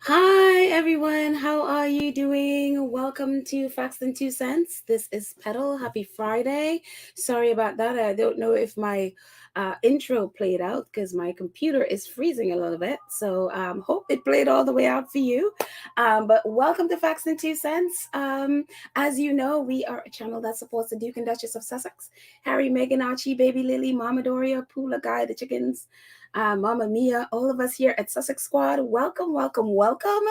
Hi everyone, how are you doing? Welcome to Facts and Two Cents. This is Petal. Happy Friday. Sorry about that. I don't know if my intro played out because my computer is freezing a little bit. So hope it played all the way out for you. But welcome to Facts and Two Cents. As you know, we are a channel that supports the Duke and Duchess of Sussex, Harry, Meghan, Archie, Baby Lily, Mama Doria, Poola Guy, the chickens, Mama Mia, all of us here at Sussex Squad. Welcome, welcome, welcome.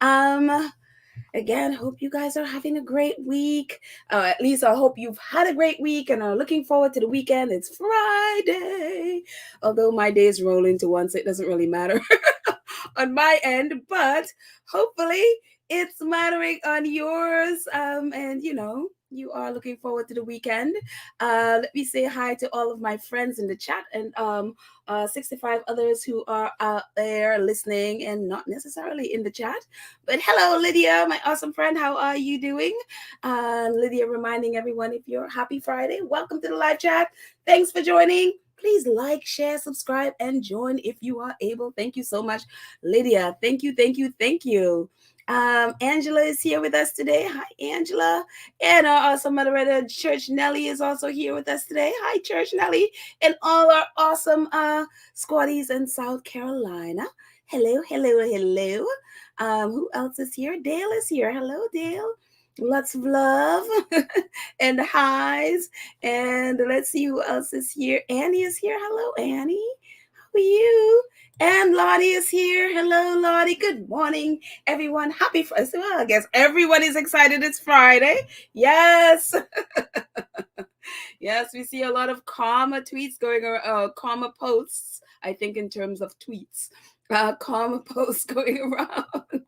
Um, Again, hope you guys are having a great week. At least I hope you've had a great week and are looking forward to the weekend. It's Friday. Although my days roll into one, so it doesn't really matter on my end, but hopefully it's mattering on yours. And you are looking forward to the weekend. Let me say hi to all of my friends in the chat and 65 others who are out there listening and not necessarily in the chat. But hello, Lydia, my awesome friend. How are you doing? Lydia reminding everyone, if you're happy Friday, welcome to the live chat. Thanks for joining. Please like, share, subscribe, and join if you are able. Thank you so much, Lydia. Thank you, thank you, thank you. Angela is here with us today. Hi, Angela. And our awesome moderator, Church Nelly, is also here with us today. Hi, Church Nelly. And all our awesome squaddies in South Carolina. Hello, hello, hello. Who else is here? Dale is here. Hello, Dale. Lots of love and highs. And let's see who else is here. Annie is here. Hello, Annie. How are you? And Lottie is here. Hello, Lottie. Good morning, everyone. Happy Friday. Well, I guess everyone is excited. It's Friday. Yes. Yes, we see a lot of karma tweets going around, karma posts, I think, in terms of tweets. Karma posts going around.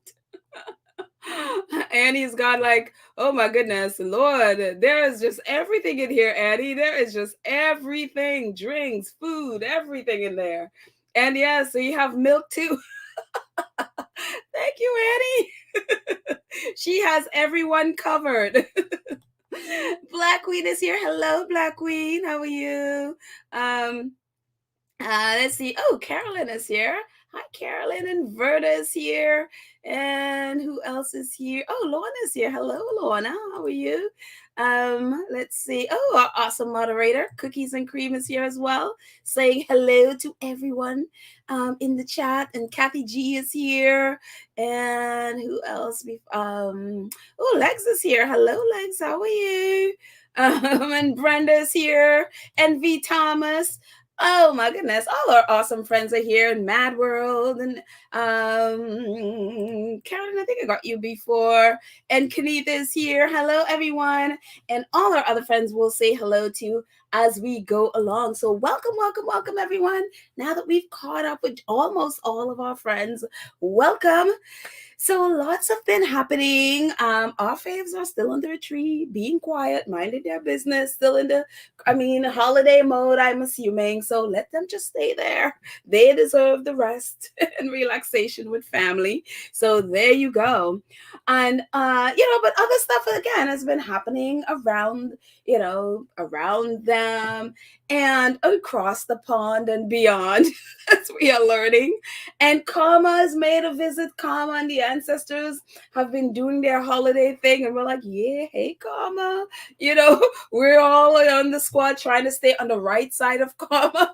Annie's got like, oh my goodness, Lord, there is just everything in here, Annie. There is just everything, drinks, food, everything in there. And yeah, so you have milk too. Thank you, Annie. She has everyone covered. Black Queen is here. Hello, Black Queen. How are you? Let's see. Oh, Carolyn is here. Hi, Carolyn. And Verda is here. And who else is here? Oh, Lorna's here. Hello, Lorna. How are you? Let's see. Oh, our awesome moderator, Cookies and Cream, is here as well, saying hello to everyone in the chat. And Kathy G is here. And who else? Oh, Lex is here. Hello, Lex. How are you? And Brenda's here. And V Thomas. Oh my goodness, all our awesome friends are here in Mad World. And Carolyn, I think I got you before. And Kanitha is here. Hello, everyone. And all our other friends will say hello to as we go along. So welcome, welcome, welcome, everyone. Now that we've caught up with almost all of our friends, welcome. So lots have been happening. Our faves are still under a tree, being quiet, minding their business, still in the, holiday mode, I'm assuming. So let them just stay there. They deserve the rest and relaxation with family. So there you go. And, but other stuff again has been happening around them and across the pond and beyond as we are learning. And Karma has made a visit. Karma and the ancestors have been doing their holiday thing. And we're like, yeah, hey, Karma. We're all on the squad trying to stay on the right side of Karma.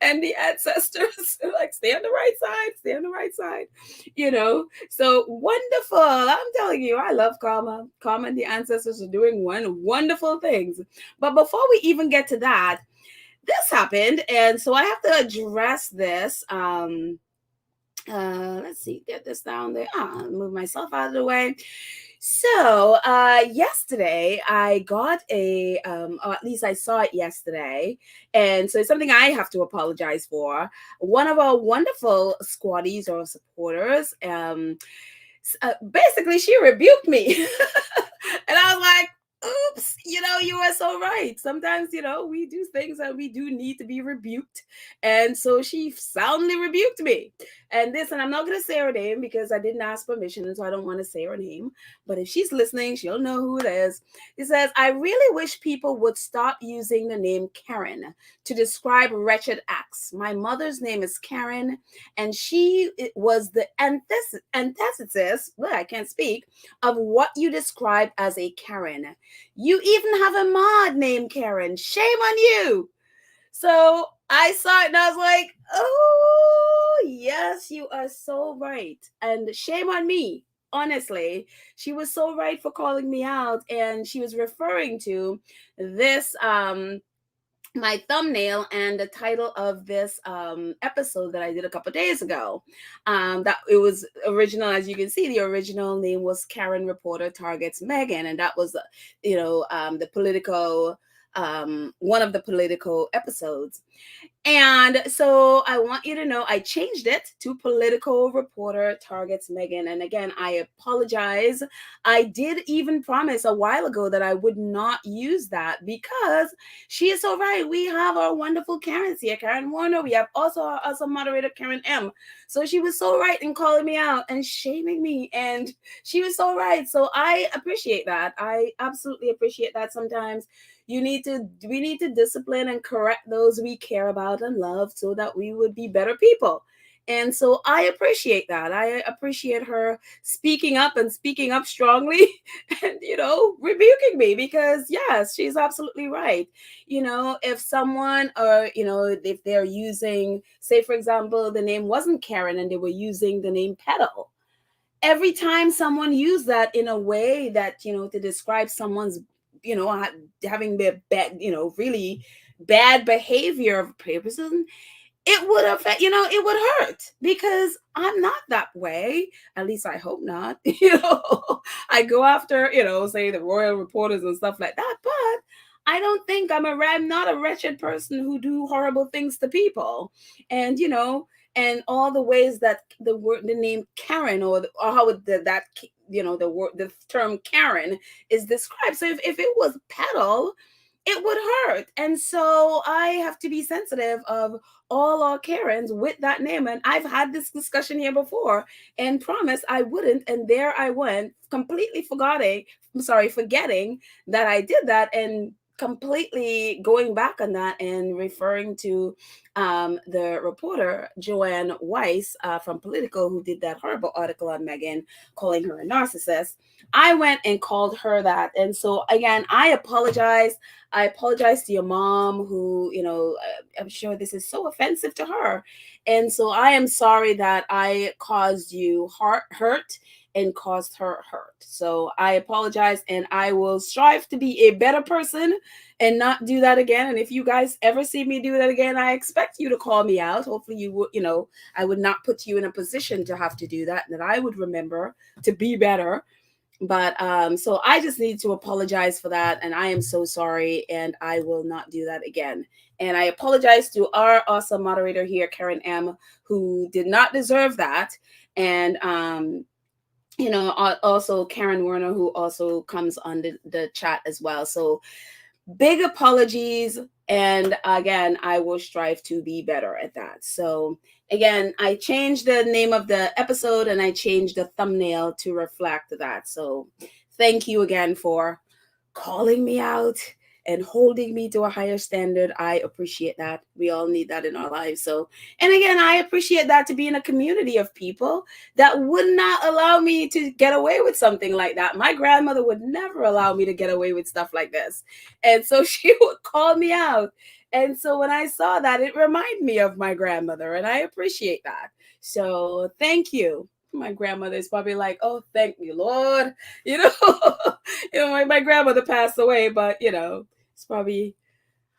And the ancestors are like, stay on the right side, stay on the right side. So wonderful. I'm telling you, I love Karma. Karma and the ancestors are doing wonderful things. But before we even get to that, this happened. And so I have to address this. Let's see, get this down there. Move myself out of the way. So yesterday I got or at least I saw it yesterday, and so it's something I have to apologize for. One of our wonderful squaddies or supporters, basically she rebuked me, and I was like, oops, you are so right. Sometimes, we do things and we do need to be rebuked. And so she soundly rebuked me. And I'm not going to say her name because I didn't ask permission, and so I don't want to say her name. But if she's listening, she'll know who it is. It says, I really wish people would stop using the name Karen to describe wretched acts. My mother's name is Karen, and she was the antithesis, well, I can't speak, of what you describe as a Karen. You even have a mod named Karen. Shame on you. So I saw it and I was like, oh, yes, you are so right. And shame on me. Honestly, she was so right for calling me out. And she was referring to this my thumbnail and the title of this episode that I did a couple days ago. That it was original, as you can see, the original name was Karen Reporter Targets Meghan, and that was, the political one of the political episodes. And so I want you to know I changed it to Political Reporter Targets Meghan. And again, I apologize. I did even promise a while ago that I would not use that because she is so right. We have our wonderful Karens here, Karen Warner. We have also our awesome moderator, Karen M. So she was so right in calling me out and shaming me. And she was so right. So I appreciate that. I absolutely appreciate that. Sometimes we need to discipline and correct those we care about and love so that we would be better people. And so I appreciate that. I appreciate her speaking up and speaking up strongly and, rebuking me because, yes, she's absolutely right. If someone or, if they're using, say, for example, the name wasn't Karen and they were using the name Petal, every time someone used that in a way that, to describe someone's, having the bad, really bad behavior of purposes, it would affect, it would hurt because I'm not that way. At least I hope not. I go after, say the royal reporters and stuff like that, but I don't think I'm not a wretched person who do horrible things to people. And, and all the ways that the name Karen or how the term Karen is described. So if it was Petal, it would hurt. And so I have to be sensitive of all our Karens with that name. And I've had this discussion here before and promised I wouldn't. And there I went, completely forgetting that I did that and completely going back on that and referring to the reporter Joanne Weiss from Politico, who did that horrible article on Meghan, calling her a narcissist. I went and called her that. And so again, I apologize. I apologize to your mom, who, I'm sure this is so offensive to her. And so I am sorry that I caused you hurt and caused her hurt. So I apologize, and I will strive to be a better person and not do that again. And if you guys ever see me do that again, I expect you to call me out. Hopefully you would, I would not put you in a position to have to do that, and that I would remember to be better. But so I just need to apologize for that, and I am so sorry, and I will not do that again. And I apologize to our awesome moderator here, Karen M, who did not deserve that. And also Karen Werner, who also comes on the chat as well. So big apologies. And again, I will strive to be better at that. So again, I changed the name of the episode and I changed the thumbnail to reflect that. So thank you again for calling me out and holding me to a higher standard. I appreciate that. We all need that in our lives. So, and again, I appreciate that, to be in a community of people that would not allow me to get away with something like that. My grandmother would never allow me to get away with stuff like this. And so she would call me out. And so when I saw that, it reminded me of my grandmother, and I appreciate that. So thank you. My grandmother is probably like, oh, thank you, Lord. My grandmother passed away, but, it's probably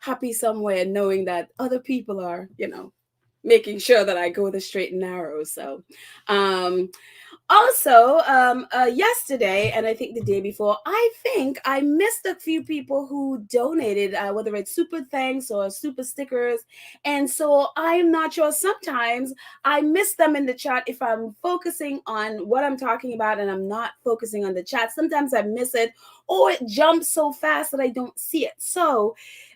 happy somewhere knowing that other people are, making sure that I go the straight and narrow. So, Also, yesterday and I think the day before, I think I missed a few people who donated, whether it's super thanks or super stickers. And so I'm not sure. Sometimes I miss them in the chat if I'm focusing on what I'm talking about and I'm not focusing on the chat. Sometimes I miss it or it jumps so fast that I don't see it. So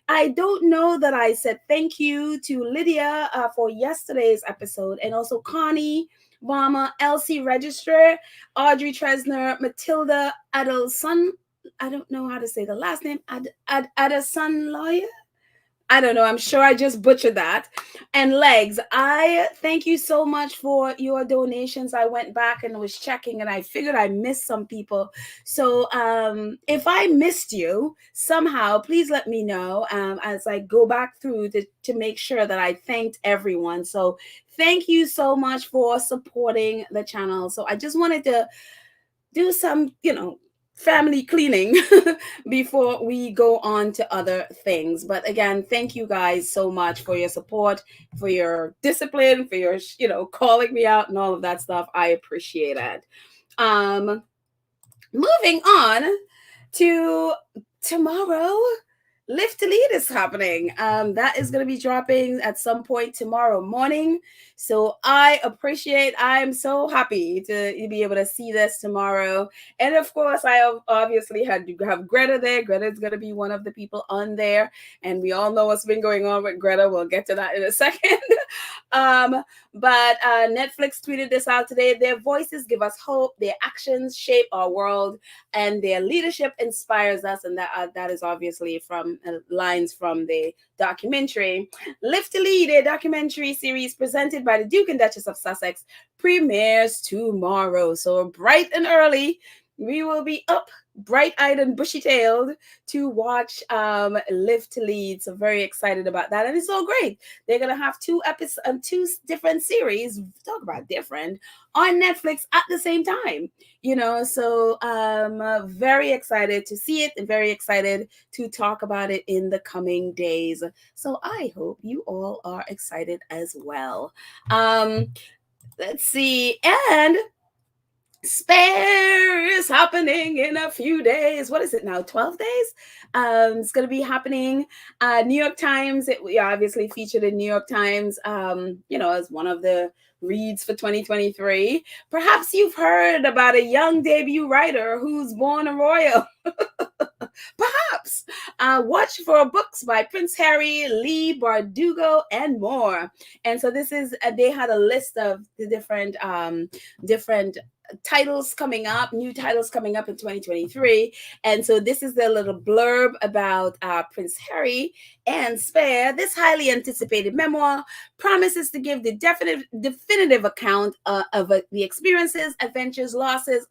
I don't know that I said thank you to Lydia for yesterday's episode, and also Connie, Mama, Elsie Registrar, Audrey Tresner, Matilda Adelson. I don't know how to say the last name. Adelson Lawyer. I don't know. I'm sure I just butchered that. And Legs, I thank you so much for your donations. I went back and was checking, and I figured I missed some people. So if I missed you somehow, please let me know as I go back through to make sure that I thanked everyone. So thank you so much for supporting the channel. So I just wanted to do some, family cleaning before we go on to other things. But again, thank you guys so much for your support, for your discipline, for your, calling me out and all of that stuff. I appreciate it. Moving on to tomorrow. Live to Lead is happening. That is going to be dropping at some point tomorrow morning. So I'm so happy to be able to see this tomorrow. And of course, I obviously had to have Greta there. Greta is going to be one of the people on there. And we all know what's been going on with Greta. We'll get to that in a second. But Netflix tweeted this out today. Their voices give us hope. Their actions shape our world. And their leadership inspires us. And that is obviously from lines from the documentary. Live to Lead, a documentary series presented by the Duke and Duchess of Sussex, premieres tomorrow. So bright and early, we will be up, bright-eyed and bushy-tailed to watch Live to Lead. So very excited about that. And it's so great. They're going to have two different series, talk about different, on Netflix at the same time. So very excited to see it and very excited to talk about it in the coming days. So I hope you all are excited as well. Let's see. And Spare is happening in a few days. What is it now? 12 days? It's going to be happening. New York Times, we obviously featured in New York Times, as one of the reads for 2023. Perhaps you've heard about a young debut writer who's born a royal. Perhaps. Watch for books by Prince Harry, Lee Bardugo, and more. And so this is, they had a list of the different titles coming up, new titles coming up in 2023. And so this is their little blurb about Prince Harry and Spare. This highly anticipated memoir promises to give the definitive account of the experiences, adventures, losses,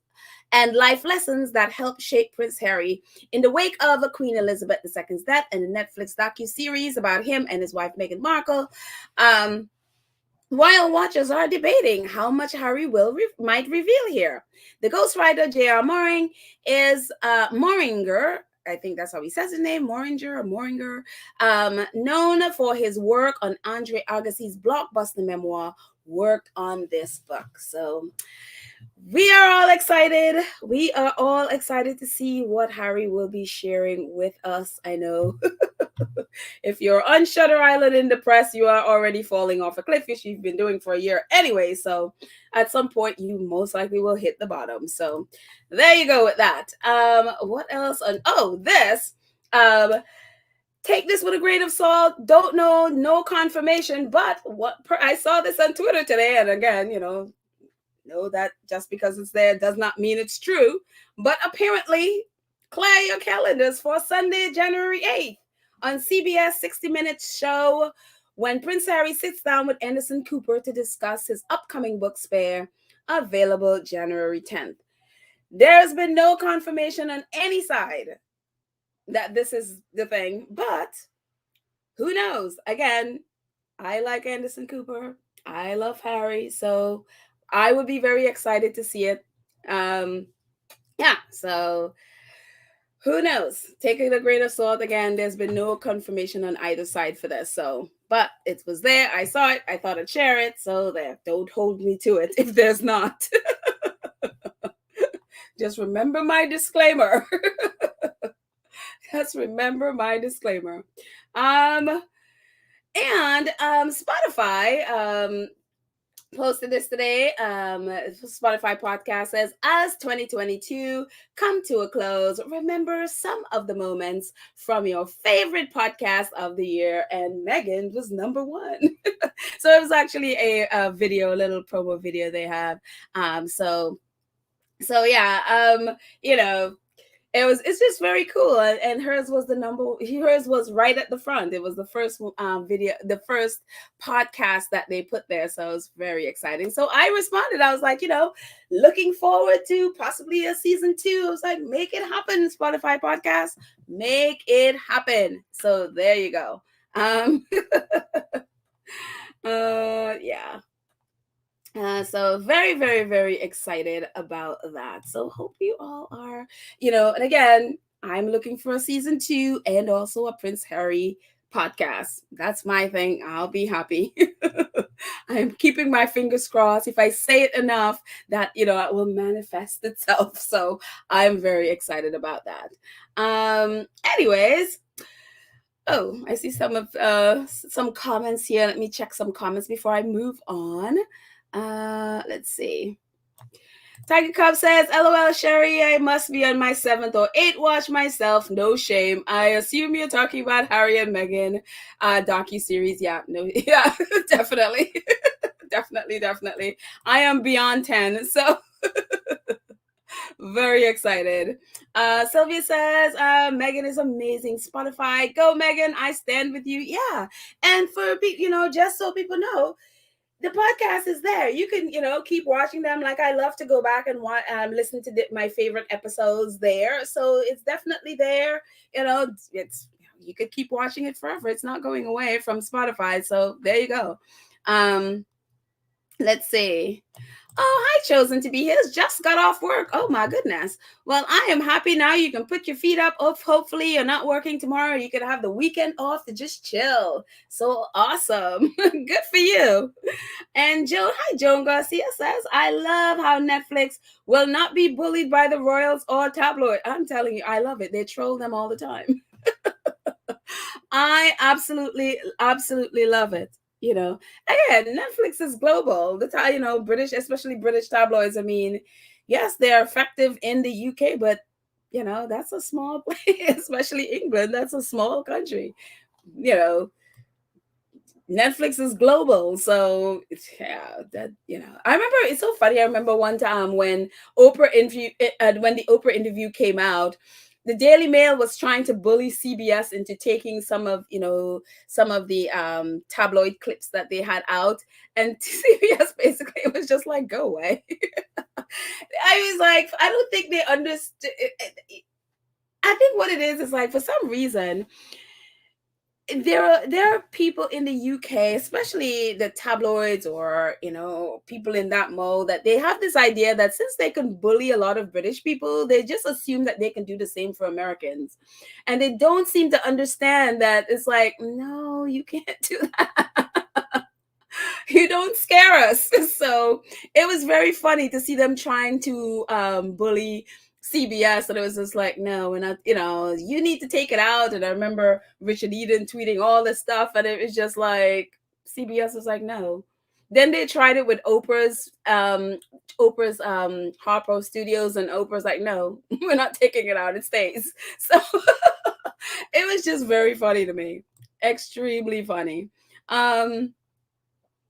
and life lessons that helped shape Prince Harry in the wake of Queen Elizabeth II's death, and the Netflix docuseries about him and his wife Meghan Markle. While watchers are debating how much Harry might reveal here, the ghostwriter J.R. Moring is Moringer. I think that's how he says his name, Moringer, known for his work on Andre Agassi's blockbuster memoir, worked on this book. So we are all excited. We are all excited to see what Harry will be sharing with us. I know if you're on Shutter Island in the press, you are already falling off a cliff, which you've been doing for a year anyway. So at some point, you most likely will hit the bottom. So there you go with that. What else? This. Take this with a grain of salt. Don't know, no confirmation. But I saw this on Twitter today, and again, know that just because it's there does not mean it's true. But apparently, clear your calendars for Sunday, January 8th on CBS 60 Minutes show, when Prince Harry sits down with Anderson Cooper to discuss his upcoming book, Spare, available January 10th. There's been no confirmation on any side that this is the thing, but who knows? Again, I like Anderson Cooper. I love Harry, so I would be very excited to see it. So who knows? Take it a grain of salt. Again, there's been no confirmation on either side for this. So, but it was there. I saw it. I thought I'd share it. So there, don't hold me to it if there's not. Just remember my disclaimer. Just remember my disclaimer. And Spotify posted this today. Spotify podcast says, as 2022 come to a close, remember some of the moments from your favorite podcast of the year, and Meghan was number one. So it was actually a video, a little promo video they have. So yeah, it's just very cool, and hers was hers was right at the front. It was the first video, the first podcast that they put there, so it was very exciting. So I responded, I was like, looking forward to possibly a season 2. I was like, make it happen, Spotify podcast, make it happen. So there you go. Yeah. So very, very, very excited about that. So hope you all are, and again, I'm looking for a season 2 and also a Prince Harry podcast. That's my thing. I'll be happy. I'm keeping my fingers crossed. If I say it enough, that, it will manifest itself. So I'm very excited about that. Anyways, oh, I see some comments here. Let me check some comments before I move on. Let's see. Tiger Cub says, LOL, Sherry, I must be on my 7th or 8th watch myself. No shame. I assume you're talking about Harry and Meghan docuseries. Yeah, no, yeah, definitely. Definitely. I am beyond 10, so very excited. Sylvia says, Meghan is amazing. Spotify, go Meghan, I stand with you. Yeah, and for people, just so people know, the podcast is there. You can, keep watching them. Like, I love to go back and listen to my favorite episodes there. So it's definitely there. You could keep watching it forever. It's not going away from Spotify. So there you go. Let's see. Oh, hi, Chosen to be his. Just got off work. Oh, my goodness. Well, I am happy now. You can put your feet up. Oh, hopefully you're not working tomorrow. You could have the weekend off to just chill. So awesome. Good for you. And Joan Garcia says, I love how Netflix will not be bullied by the royals or tabloid. I'm telling you, I love it. They troll them all the time. I absolutely love it. Again, Netflix is global. British, especially British tabloids. I mean, yes, they're effective in the UK, but that's a small place, especially England. That's a small country. Netflix is global, so yeah, that I remember, it's so funny. I remember one time when when the Oprah interview came out, the Daily Mail was trying to bully CBS into taking some of the tabloid clips that they had out, and CBS basically was just like, go away. I was like, I don't think they understood. I think what it is like, for some reason, there are people in the UK, especially the tabloids, or people in that mode, that they have this idea that since they can bully a lot of British people, they just assume that they can do the same for Americans, and they don't seem to understand that it's like, no, you can't do that. You don't scare us. So it was very funny to see them trying to bully CBS, and it was just like, no, we're not, you need to take it out. And I remember Richard Eden tweeting all this stuff, and it was just like, CBS was like, no. Then they tried it with Oprah's Harpo Studios, and Oprah's like, no, we're not taking it out, it stays. So it was just very funny to me. Extremely funny.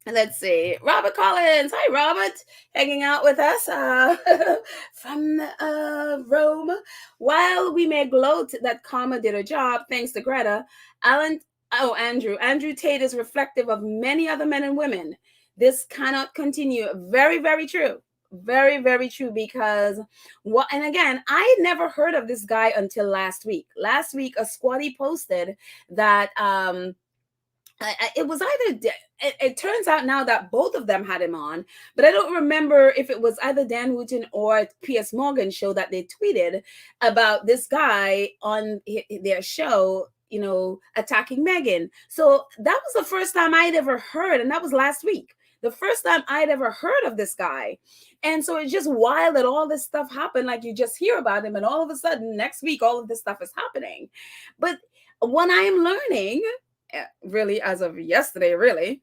Let's see. Robert Collins. Hi, Robert. Hanging out with us from Rome. While we may gloat that Karma did her job, thanks to Greta, Andrew Tate is reflective of many other men and women. This cannot continue. Very, very true. Very, very true. Because and again, I never heard of this guy until last week. Last week, a squatty posted that it was either it turns out now that both of them had him on, but I don't remember if it was either Dan Wooten or Piers Morgan show that they tweeted about this guy on their show, attacking Meghan. So that was the first time I'd ever heard, and that was last week. The first time I'd ever heard of this guy. And so it's just wild that all this stuff happened. Like you just hear about him, and all of a sudden next week, all of this stuff is happening. But what I'm learning, really, as of yesterday, really,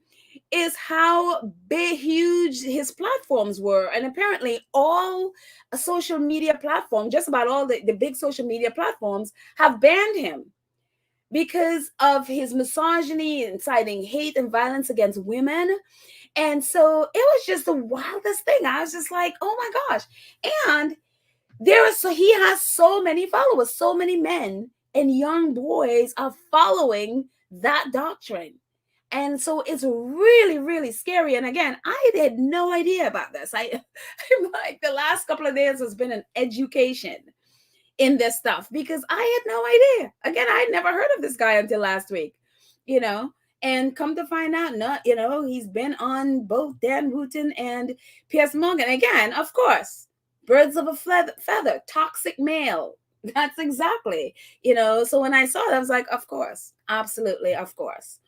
is how big, huge his platforms were. And apparently, all social media platforms, just about all the big social media platforms, have banned him because of his misogyny, inciting hate and violence against women. And so it was just the wildest thing. I was just like, oh my gosh. And he has so many followers, so many men and young boys are following that doctrine. And so it's really, really scary. And again, I had no idea about this. I'm like, the last couple of days has been an education in this stuff because I had no idea. Again, I had never heard of this guy until last week, you know, and come to find out, he's been on both Dan Wooten and Piers Morgan. Again, of course, birds of a feather, toxic male. That's exactly, so when I saw it, I was like, of course, absolutely, of course.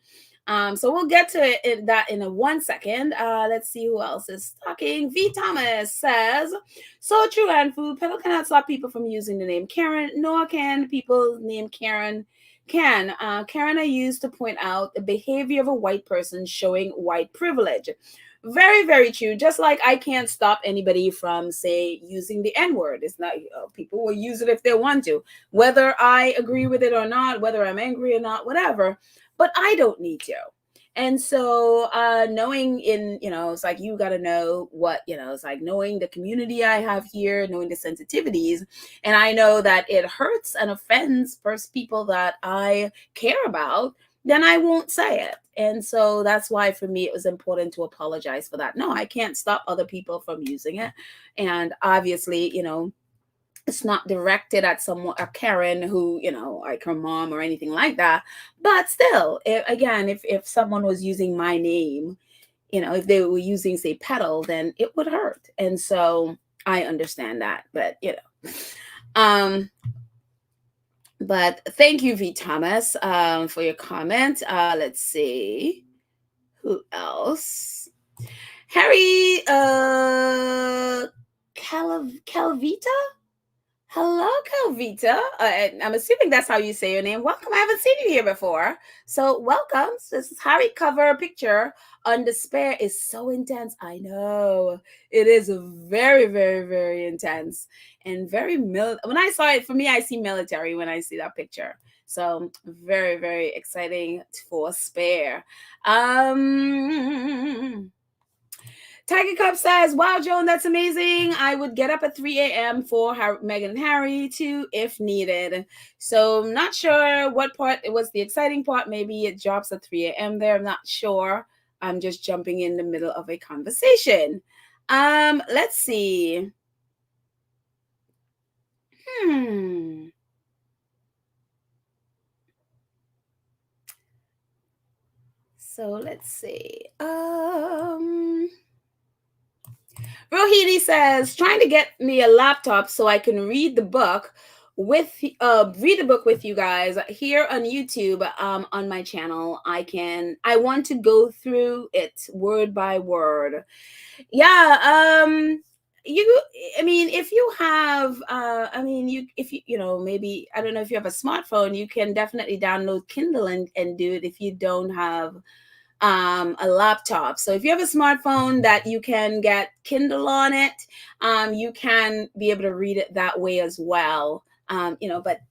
So we'll get to that in a 1 second. Let's see who else is talking. V. Thomas says, so true, and food pedal cannot stop people from using the name Karen, nor can people named Karen. Karen are used to point out the behavior of a white person showing white privilege. Very, very true. Just like I can't stop anybody from, say, using the N-word. It's not, people will use it if they want to, whether I agree with it or not, whether I'm angry or not, whatever. But I don't need to. And so knowing it's like you got to know what, it's like knowing the community I have here, knowing the sensitivities. And I know that it hurts and offends first people that I care about, then I won't say it. And so that's why for me, it was important to apologize for that. No, I can't stop other people from using it. And obviously, it's not directed at someone, a Karen who, like her mom or anything like that. But still, if someone was using my name, if they were using, say, pedal, then it would hurt. And so I understand that. But thank you, V. Thomas, for your comment. Let's see. Who else? Harry Calvita? Hello, Calvita. I'm assuming that's how you say your name. Welcome. I haven't seen you here before. So welcome. This is Harry cover picture on Despair is so intense. I know. It is very, very, very intense and very when I saw it, for me, I see military when I see that picture. So very, very exciting for Spare. Tiger Cup says, wow, Joan, that's amazing. I would get up at 3 a.m. for Meghan Harry too, if needed. So I'm not sure what part it was the exciting part. Maybe it drops at 3 a.m. there. I'm not sure. I'm just jumping in the middle of a conversation. Let's see. So let's see. Rohini says, trying to get me a laptop so I can read the book with you guys here on YouTube. On my channel, I want to go through it word by word. Yeah. If you have maybe, I don't know, if you have a smartphone, you can definitely download Kindle and do it if you don't have a laptop. So if you have a smartphone that you can get Kindle on it, you can be able to read it that way as well. But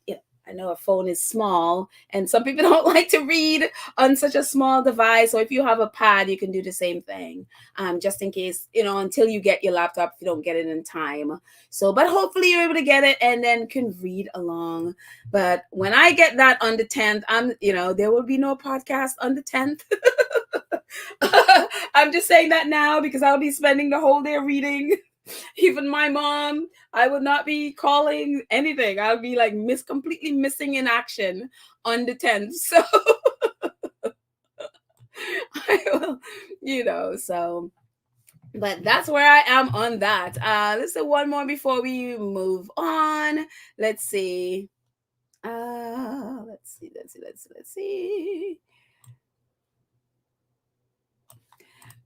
I know a phone is small and some people don't like to read on such a small device. So if you have a pad, you can do the same thing, just in case, until you get your laptop, if you don't get it in time. So, but hopefully you're able to get it and then can read along. But when I get that on the 10th, there will be no podcast on the 10th. I'm just saying that now because I'll be spending the whole day reading. Even my mom, I would not be calling anything. I'll be like completely missing in action on the 10th. So I will, so, but that's where I am on that. Let's do one more before we move on. Let's see. Let's see.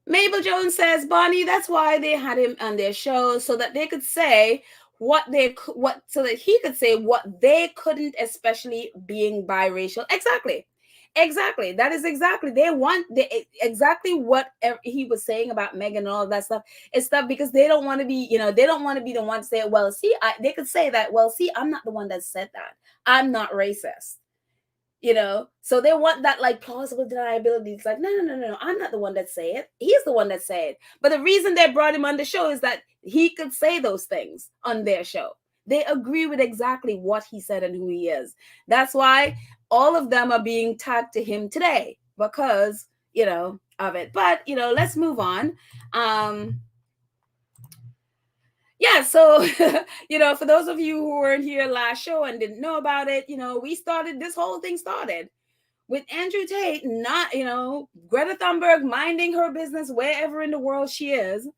Mabel Jones says, Bonnie, that's why they had him on their show, so that they could say so that he could say what they couldn't, especially being biracial. Exactly. That is exactly. They want exactly what he was saying about Meghan and all that stuff. It's stuff because they don't want to be, they don't want to be the one to say, well, see, they could say that, well, see, I'm not the one that said that. I'm not racist. So they want that like plausible deniability. It's like, no, I'm not the one that say it. He's the one that said it. But the reason they brought him on the show is that he could say those things on their show. They agree with exactly what he said and who he is. That's why all of them are being tagged to him today because, of it. But, let's move on. Yeah, so for those of you who weren't here last show and didn't know about it, this whole thing started with Andrew Tate, not, Greta Thunberg minding her business wherever in the world she is.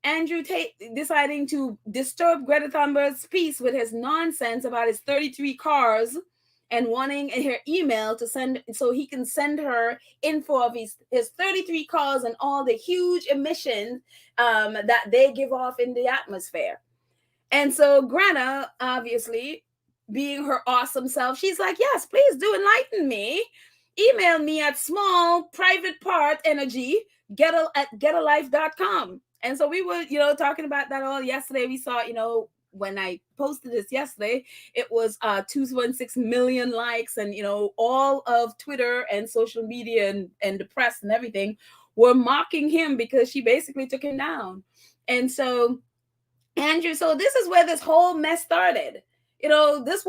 Andrew Tate deciding to disturb Greta Thunberg's peace with his nonsense about his 33 cars and wanting her email to send so he can send her info of his 33 cars and all the huge emissions that they give off in the atmosphere. And so Greta, obviously, being her awesome self, she's like, yes, please do enlighten me. Email me at smallprivatepartenergy at getalife.com. And so we were, talking about that all yesterday. We saw, when I posted this yesterday, it was 2.6 million likes, and all of Twitter and social media and the press and everything were mocking him because she basically took him down. And so Andrew, so this is where this whole mess started. This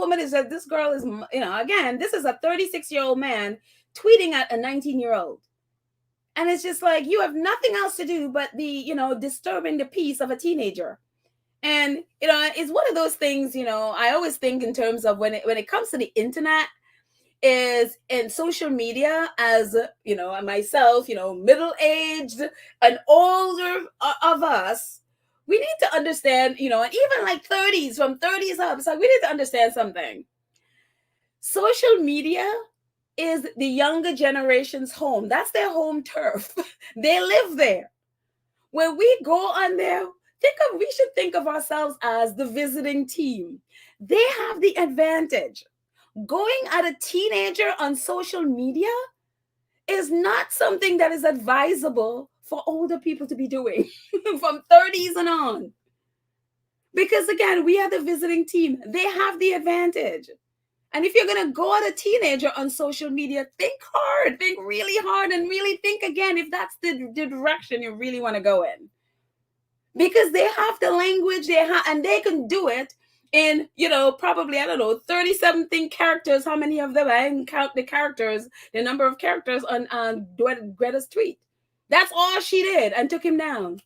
girl is, again, this is a 36-year-old man tweeting at a 19-year-old. And it's just like, you have nothing else to do but be, disturbing the peace of a teenager. And, it's one of those things, I always think in terms of when it comes to the internet, is in social media, as myself, middle-aged and older of us, we need to understand, and even like 30s, from 30s up, it's like we need to understand something. Social media is the younger generation's home. That's their home turf. They live there. When we go on there, we should think of ourselves as the visiting team. They have the advantage. Going at a teenager on social media is not something that is advisable for older people to be doing from 30s and on. Because again, we are the visiting team. They have the advantage. And if you're going to go at a teenager on social media, think hard, think really hard, and really think again if that's the direction you really want to go in. Because they have the language, and they can do it in, probably, 30-something characters. How many of them? I didn't count the characters, the number of characters on Greta's tweet. That's all she did and took him down.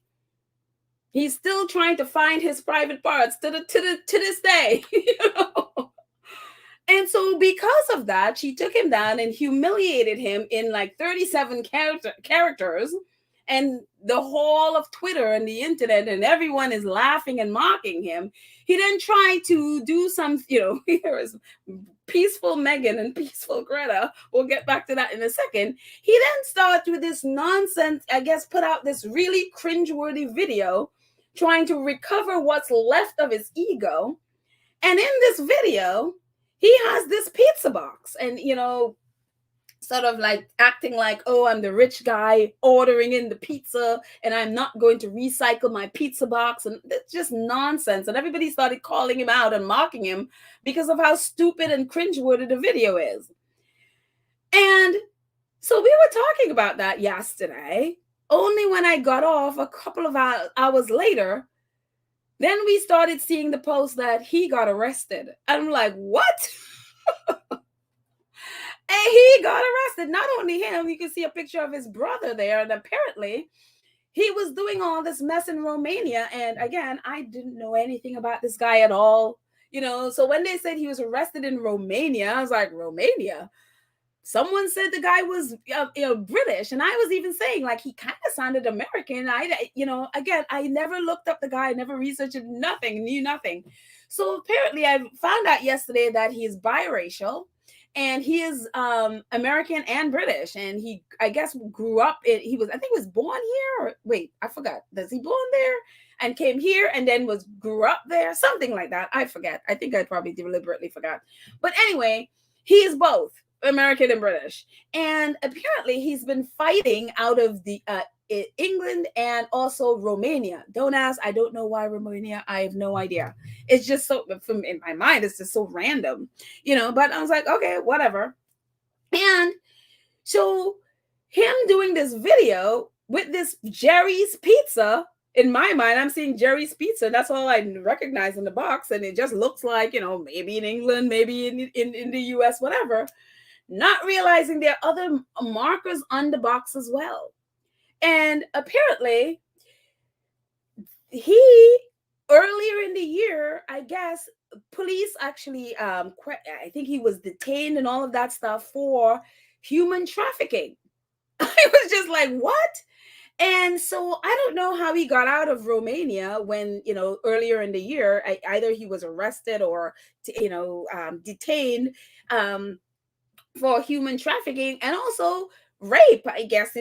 He's still trying to find his private parts to this day. And so because of that, she took him down and humiliated him in like 37 characters. And the whole of Twitter and the internet and everyone is laughing and mocking him. He then tried to do some, here is peaceful Meghan and peaceful Greta. We'll get back to that in a second. He then started with this nonsense, I guess, put out this really cringeworthy video trying to recover what's left of his ego. And in this video, he has this pizza box and, sort of like acting like, oh, I'm the rich guy ordering in the pizza and I'm not going to recycle my pizza box. And it's just nonsense. And everybody started calling him out and mocking him because of how stupid and cringeworthy the video is. And so we were talking about that yesterday. Only when I got off a couple of hours later, then we started seeing the post that he got arrested. I'm like, what? And he got arrested. Not only him, you can see a picture of his brother there. And apparently he was doing all this mess in Romania. And again, I didn't know anything about this guy at all. So when they said he was arrested in Romania, I was like, Romania? Someone said the guy was British. And I was even saying, like, he kind of sounded American. Again, I never looked up the guy, never researched nothing, knew nothing. So apparently I found out yesterday that he is biracial. and he is American and British, and he, I guess, grew up in, I think he was born here, or wait, I forgot, does he born there and came here and then grew up there, something like that, I forget, I think I probably deliberately forgot, but anyway, he is both American and British, and apparently he's been fighting out of the England and also Romania. Don't ask, I don't know why Romania, I have no idea. It's just so, from in my mind, it's just so random, but I was like, okay, whatever. And so him doing this video with this Jerry's Pizza, in my mind, I'm seeing Jerry's Pizza. That's all I recognize in the box. And it just looks like, maybe in England, maybe in the US, whatever. Not realizing there are other markers on the box as well. And apparently, he, earlier in the year, I guess, police actually, I think he was detained and all of that stuff for human trafficking. I was just like, what? And so I don't know how he got out of Romania when, earlier in the year, either he was arrested or, detained for human trafficking and also rape, I guess,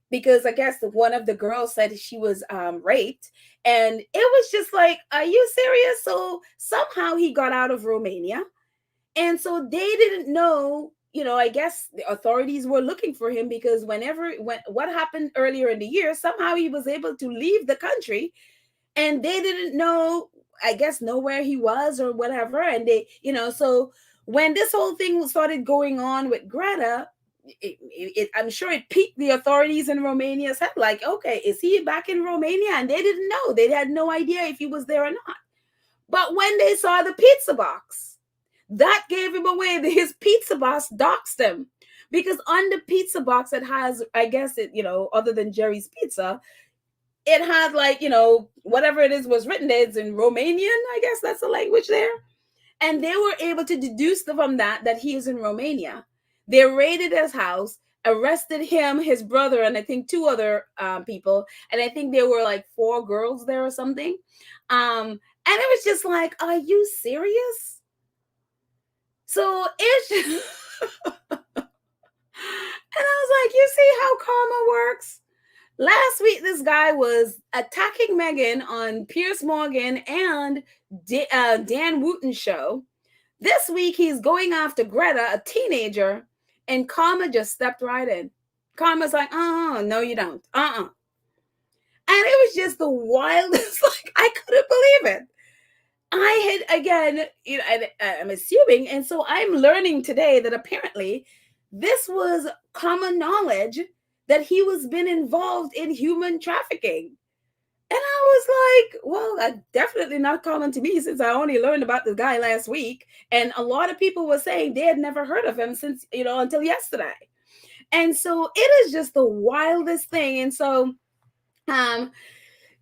because I guess one of the girls said she was raped. And it was just like, are you serious? So somehow he got out of Romania. And so they didn't know, I guess the authorities were looking for him because when what happened earlier in the year, somehow he was able to leave the country and they didn't know, I guess, know where he was or whatever. And they, so when this whole thing started going on with Greta, I'm sure it piqued the authorities in Romania's head, like, okay, is he back in Romania? And they didn't know. They had no idea if he was there or not. But when they saw the pizza box, that gave him away. His pizza box doxed him because on the pizza box, it has, I guess, other than Jerry's Pizza, it had like, whatever it is was written there. It's in Romanian, I guess that's the language there. And they were able to deduce from that he is in Romania. They raided his house, arrested him, his brother, and I think 2 other people. And I think there were like 4 girls there or something. And it was just like, are you serious? So it's just and I was like, you see how karma works? Last week, this guy was attacking Meghan on Piers Morgan and Dan Wooten's show. This week, he's going after Greta, a teenager, and karma just stepped right in. Karma's like, no, you don't. And it was just the wildest, like, I couldn't believe it. I had, again, I'm assuming, and so I'm learning today that apparently this was common knowledge that he was been involved in human trafficking. And I was like, well, that's definitely not common to me since I only learned about the guy last week. And a lot of people were saying they had never heard of him since, until yesterday. And so it is just the wildest thing. And so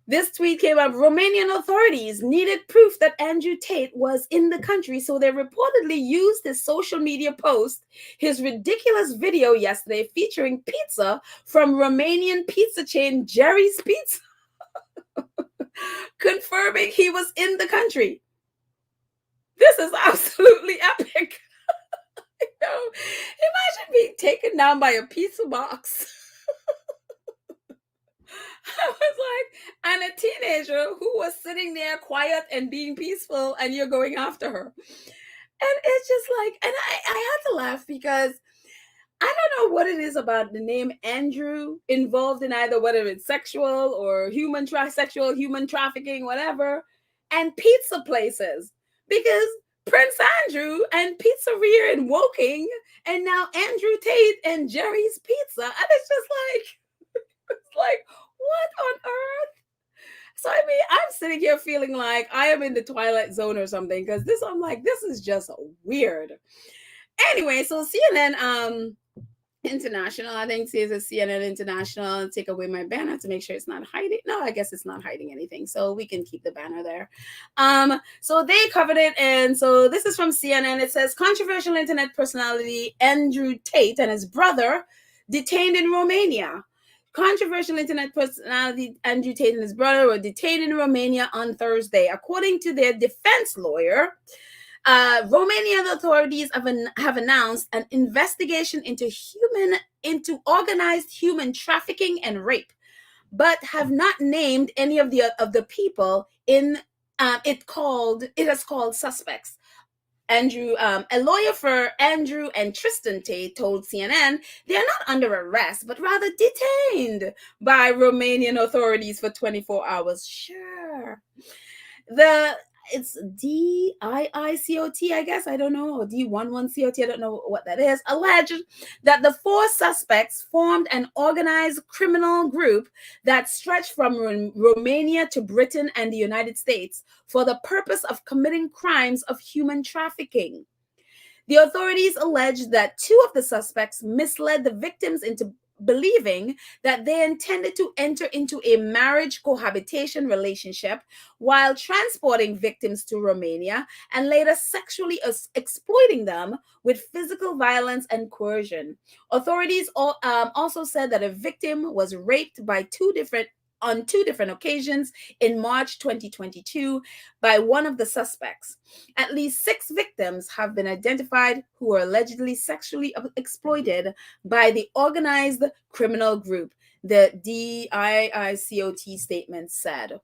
this tweet came up. Romanian authorities needed proof that Andrew Tate was in the country, so they reportedly used his social media post, his ridiculous video yesterday featuring pizza from Romanian pizza chain Jerry's Pizza, confirming he was in the country. This is absolutely epic. Imagine being taken down by a pizza box. I was like, and a teenager who was sitting there quiet and being peaceful, and you're going after her. And it's just like, and I had to laugh because I don't know what it is about the name Andrew involved in either whether it's sexual or human trafficking, whatever, and pizza places. Because Prince Andrew and Pizzeria in Woking, and now Andrew Tate and Jerry's Pizza. And it's just like, it's like, what on earth? So, I mean, I'm sitting here feeling like I am in the Twilight Zone or something because I'm like, this is just weird. Anyway, so CNN International, I think says it's CNN International. Take away my banner to make sure it's not hiding. No, I guess it's not hiding anything. So we can keep the banner there. So they covered it. And so this is from CNN. It says controversial internet personality Andrew Tate and his brother detained in Romania. Controversial internet personality Andrew Tate and his brother were detained in Romania on Thursday. According to their defense lawyer, Romanian authorities have announced an investigation into organized human trafficking and rape, but have not named any of the people in it has called suspects. A lawyer for Andrew and Tristan Tate told CNN they are not under arrest, but rather detained by Romanian authorities for 24 hours. Sure. It's DIICOT, I guess. I don't know. Or D11COT. I don't know what that is. Alleged that the four suspects formed an organized criminal group that stretched from Romania to Britain and the United States for the purpose of committing crimes of human trafficking. The authorities alleged that two of the suspects misled the victims into believing that they intended to enter into a marriage cohabitation relationship while transporting victims to Romania and later sexually exploiting them with physical violence and coercion. Authorities also said that a victim was raped on two different occasions in March 2022 by one of the suspects. At least 6 victims have been identified who were allegedly sexually exploited by the organized criminal group, the DIICOT statement said.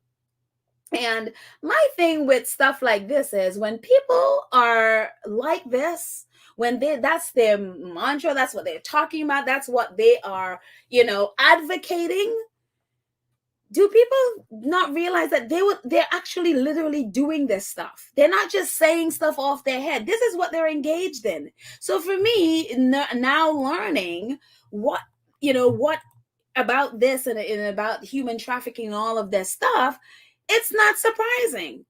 And my thing with stuff like this is when people are like this, that's their mantra, that's what they're talking about, that's what they are, advocating. Do people not realize that they're actually literally doing this stuff? They're not just saying stuff off their head. This is what they're engaged in. So for me, now learning what about this and about human trafficking and all of this stuff, it's not surprising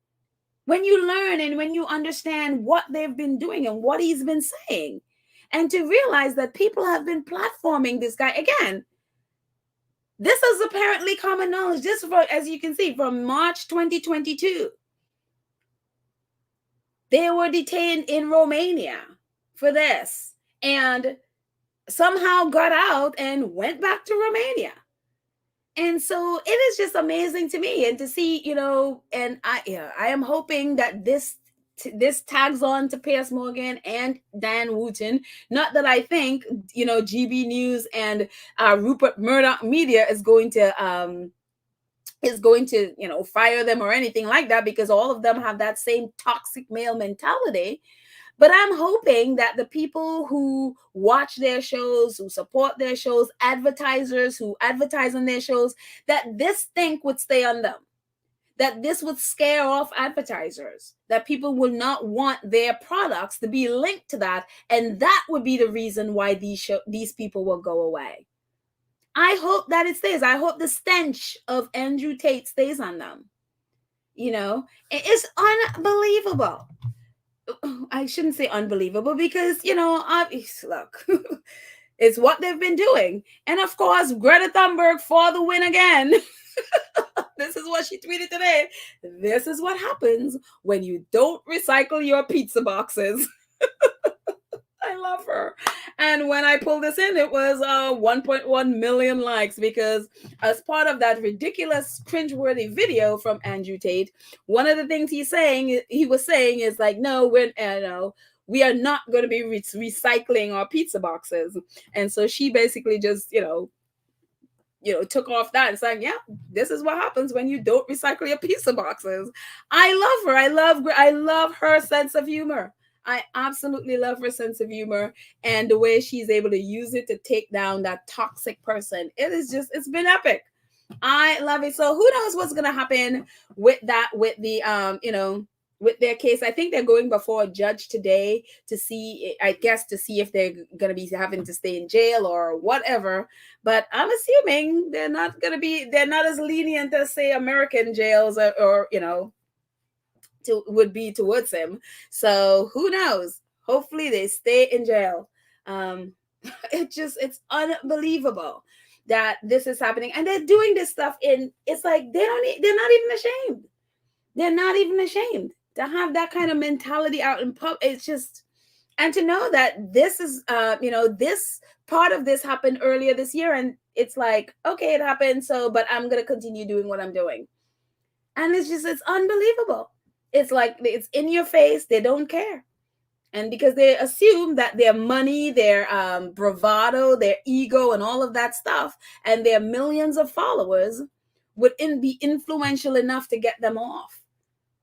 when you learn and when you understand what they've been doing and what he's been saying, and to realize that people have been platforming this guy again. This is apparently common knowledge. This, as you can see, from March 2022. They were detained in Romania for this and somehow got out and went back to Romania. And so it is just amazing to me, and to see, and I am hoping that this tags on to Piers Morgan and Dan Wooten. Not that I think, GB News and Rupert Murdoch Media is going to fire them or anything like that, because all of them have that same toxic male mentality. But I'm hoping that the people who watch their shows, who support their shows, advertisers who advertise on their shows, that this stink would stay on them, that this would scare off advertisers, that people will not want their products to be linked to that, and that would be the reason why these people will go away. I hope that it stays. I hope the stench of Andrew Tate stays on them. It's unbelievable. I shouldn't say unbelievable, because, look, it's what they've been doing. And of course, Greta Thunberg for the win again. This is what she tweeted today. This is what happens when you don't recycle your pizza boxes. I love her. And when I pulled this in, it was 1.1 million likes, because as part of that ridiculous, cringeworthy video from Andrew Tate, one of the things he was saying is like, no, we are not going to be recycling our pizza boxes. And so she basically just, took off that and saying, yeah, this is what happens when you don't recycle your pizza boxes. I love her. I love her sense of humor. I absolutely love her sense of humor and the way she's able to use it to take down that toxic person. It's been epic. I love it. So who knows what's going to happen with their case. I think they're going before a judge today to see if they're going to be having to stay in jail or whatever. But I'm assuming they're not as lenient as, say, American jails or would be towards him. So who knows? Hopefully they stay in jail. It's unbelievable that this is happening, and they're doing this stuff it's like they're not even ashamed. They're not even ashamed to have that kind of mentality out in public. It's just, and to know that this is this part of this happened earlier this year, and it's like, okay, it happened, but I'm going to continue doing what I'm doing. And it's unbelievable. It's like it's in your face. They don't care. And because they assume that their money, their bravado, their ego, and all of that stuff, and their millions of followers would be influential enough to get them off.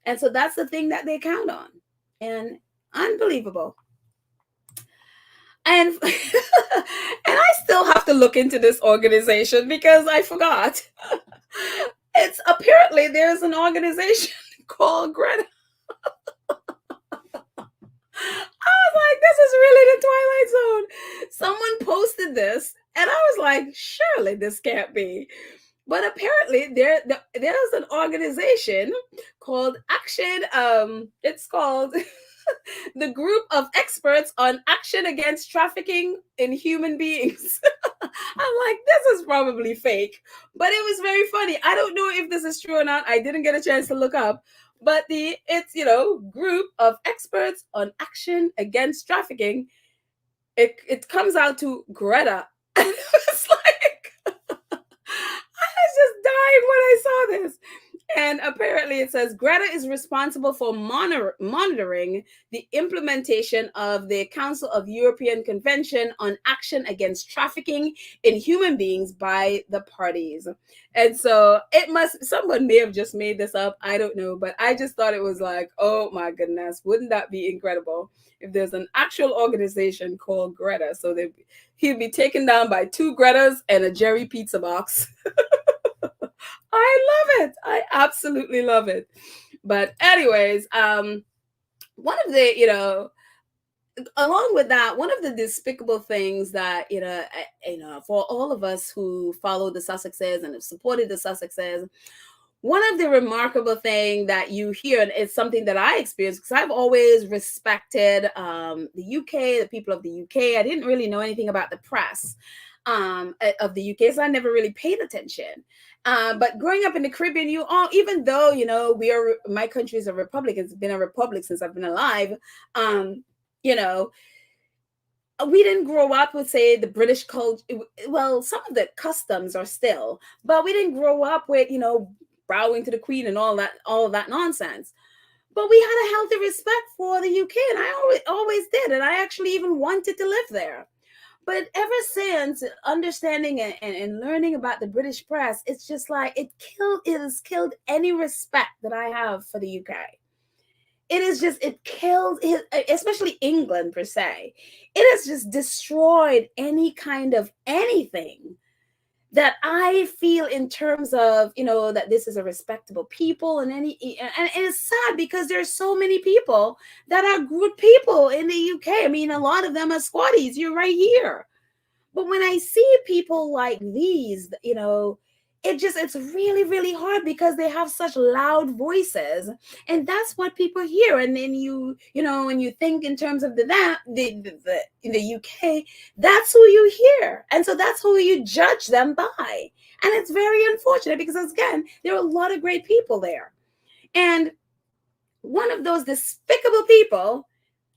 And so that's the thing that they count on. And unbelievable. And and I still have to look into this organization because I forgot. It's apparently there's an organization called Greta. I was like, this is really the Twilight Zone. Someone posted this, and I was like, surely this can't be. But apparently there's an organization called Action. It's called the Group of Experts on Action Against Trafficking in Human Beings. I'm like, this is probably fake, but it was very funny. I don't know if this is true or not. I didn't get a chance to look up, but it's Group of Experts on Action Against Trafficking. It comes out to Greta. It's like I was just dying when I saw this. And apparently it says Greta is responsible for monitoring the implementation of the Council of European Convention on Action Against Trafficking in Human Beings by the parties. And so someone may have just made this up. I don't know. But I just thought it was like, oh my goodness, wouldn't that be incredible if there's an actual organization called Greta? So he'd be taken down by 2 Gretas and a Jerry pizza box. I love it. I absolutely love it. But anyways, one of the, along with that, one of the despicable things that, for all of us who follow the Sussexes and have supported the Sussexes, one of the remarkable thing that you hear, and it's something that I experienced because I've always respected the UK, the people of the UK. I didn't really know anything about the press of the UK, so I never really paid attention. But growing up in the Caribbean, even though my country is a republic, it's been a republic since I've been alive. We didn't grow up with, say, the British culture. Well, some of the customs are still, but we didn't grow up with, bowing to the Queen and all of that nonsense. But we had a healthy respect for the UK, and I always did, and I actually even wanted to live there. But ever since understanding and learning about the British press, it's just like it has killed any respect that I have for the UK. It killed, especially England per se. It has just destroyed any kind of anything that I feel in terms of, that this is a respectable people and it's sad because there's so many people that are good people in the UK. I mean, a lot of them are squatties. You're right here. But when I see people like these, it's really, really hard because they have such loud voices, and that's what people hear. And then when you think in terms of in the UK, that's who you hear, and so that's who you judge them by. And it's very unfortunate because, again, there are a lot of great people there, and one of those despicable people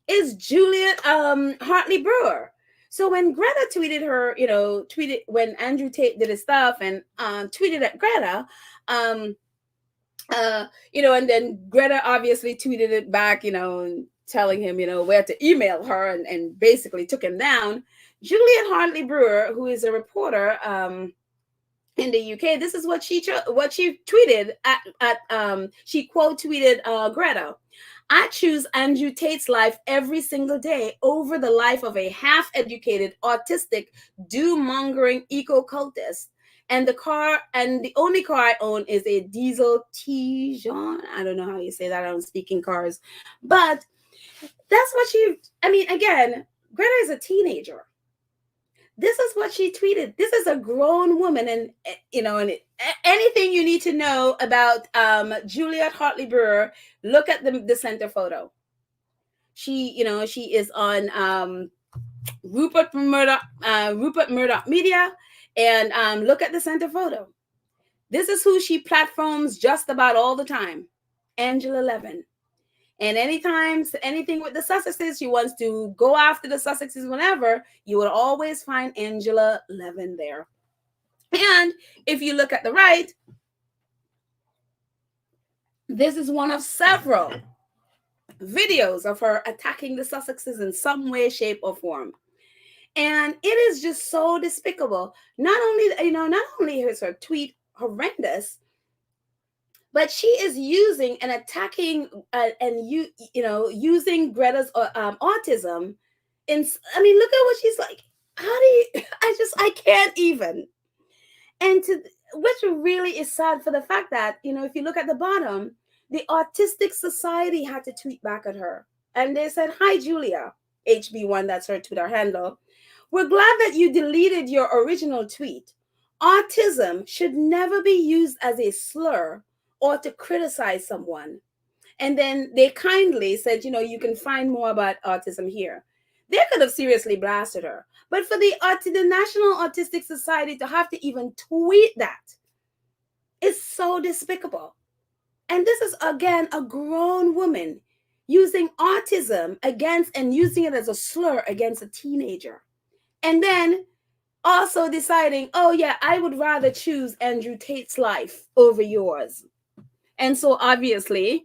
is Juliet Hartley Brewer. So when Greta tweeted when Andrew Tate did his stuff and tweeted at Greta, and then Greta obviously tweeted it back, telling him, where to email her and basically took him down. Juliet Hartley Brewer, who is a reporter in the UK, this is what she tweeted she quote tweeted Greta. I choose Andrew Tate's life every single day over the life of a half-educated, autistic, doom-mongering eco-cultist. And the only car I own is a diesel T-Jean. I don't know how you say that. I don't speak in cars. But that's what again, Greta is a teenager. This is what she tweeted. This is a grown woman, and anything you need to know about Juliet Hartley Brewer, look at the center photo. She is on Rupert Murdoch Media, and look at the center photo. This is who she platforms just about all the time, Angela Levin. And anything with the Sussexes, she wants to go after the Sussexes whenever, you will always find Angela Levin there. And if you look at the right, This is one of several videos of her attacking the Sussexes in some way, shape, or form. And it is just so despicable. Not only is her tweet horrendous, but she is using and attacking using Greta's autism. Look at what she's like. How do you? I can't even. And which really is sad for the fact that, if you look at the bottom, the Autistic Society had to tweet back at her. And they said, "Hi, Julia, HB1, that's her Twitter handle. We're glad that you deleted your original tweet. Autism should never be used as a slur or to criticize someone." And then they kindly said, you can find more about autism here. They could have seriously blasted her. But for the National Autistic Society to have to even tweet that is so despicable. And this is, again, a grown woman using autism against and using it as a slur against a teenager. And then also deciding, oh yeah, I would rather choose Andrew Tate's life over yours. And so obviously,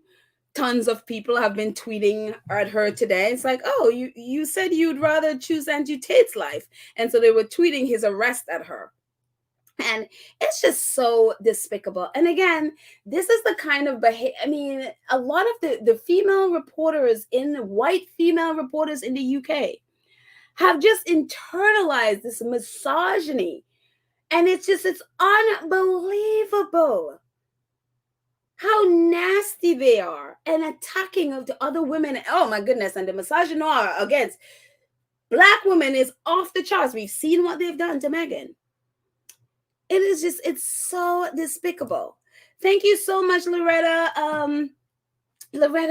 tons of people have been tweeting at her today. It's like, oh, you said you'd rather choose Andrew Tate's life. And so they were tweeting his arrest at her. And it's just so despicable. And again, this is the kind of behavior. A lot of the female reporters, white female reporters in the UK have just internalized this misogyny. And it's unbelievable how nasty they are and attacking of the other women. Oh my goodness. And the misogyny against Black women is off the charts. We've seen what they've done to Meghan. It's so despicable. Thank you so much, Loretta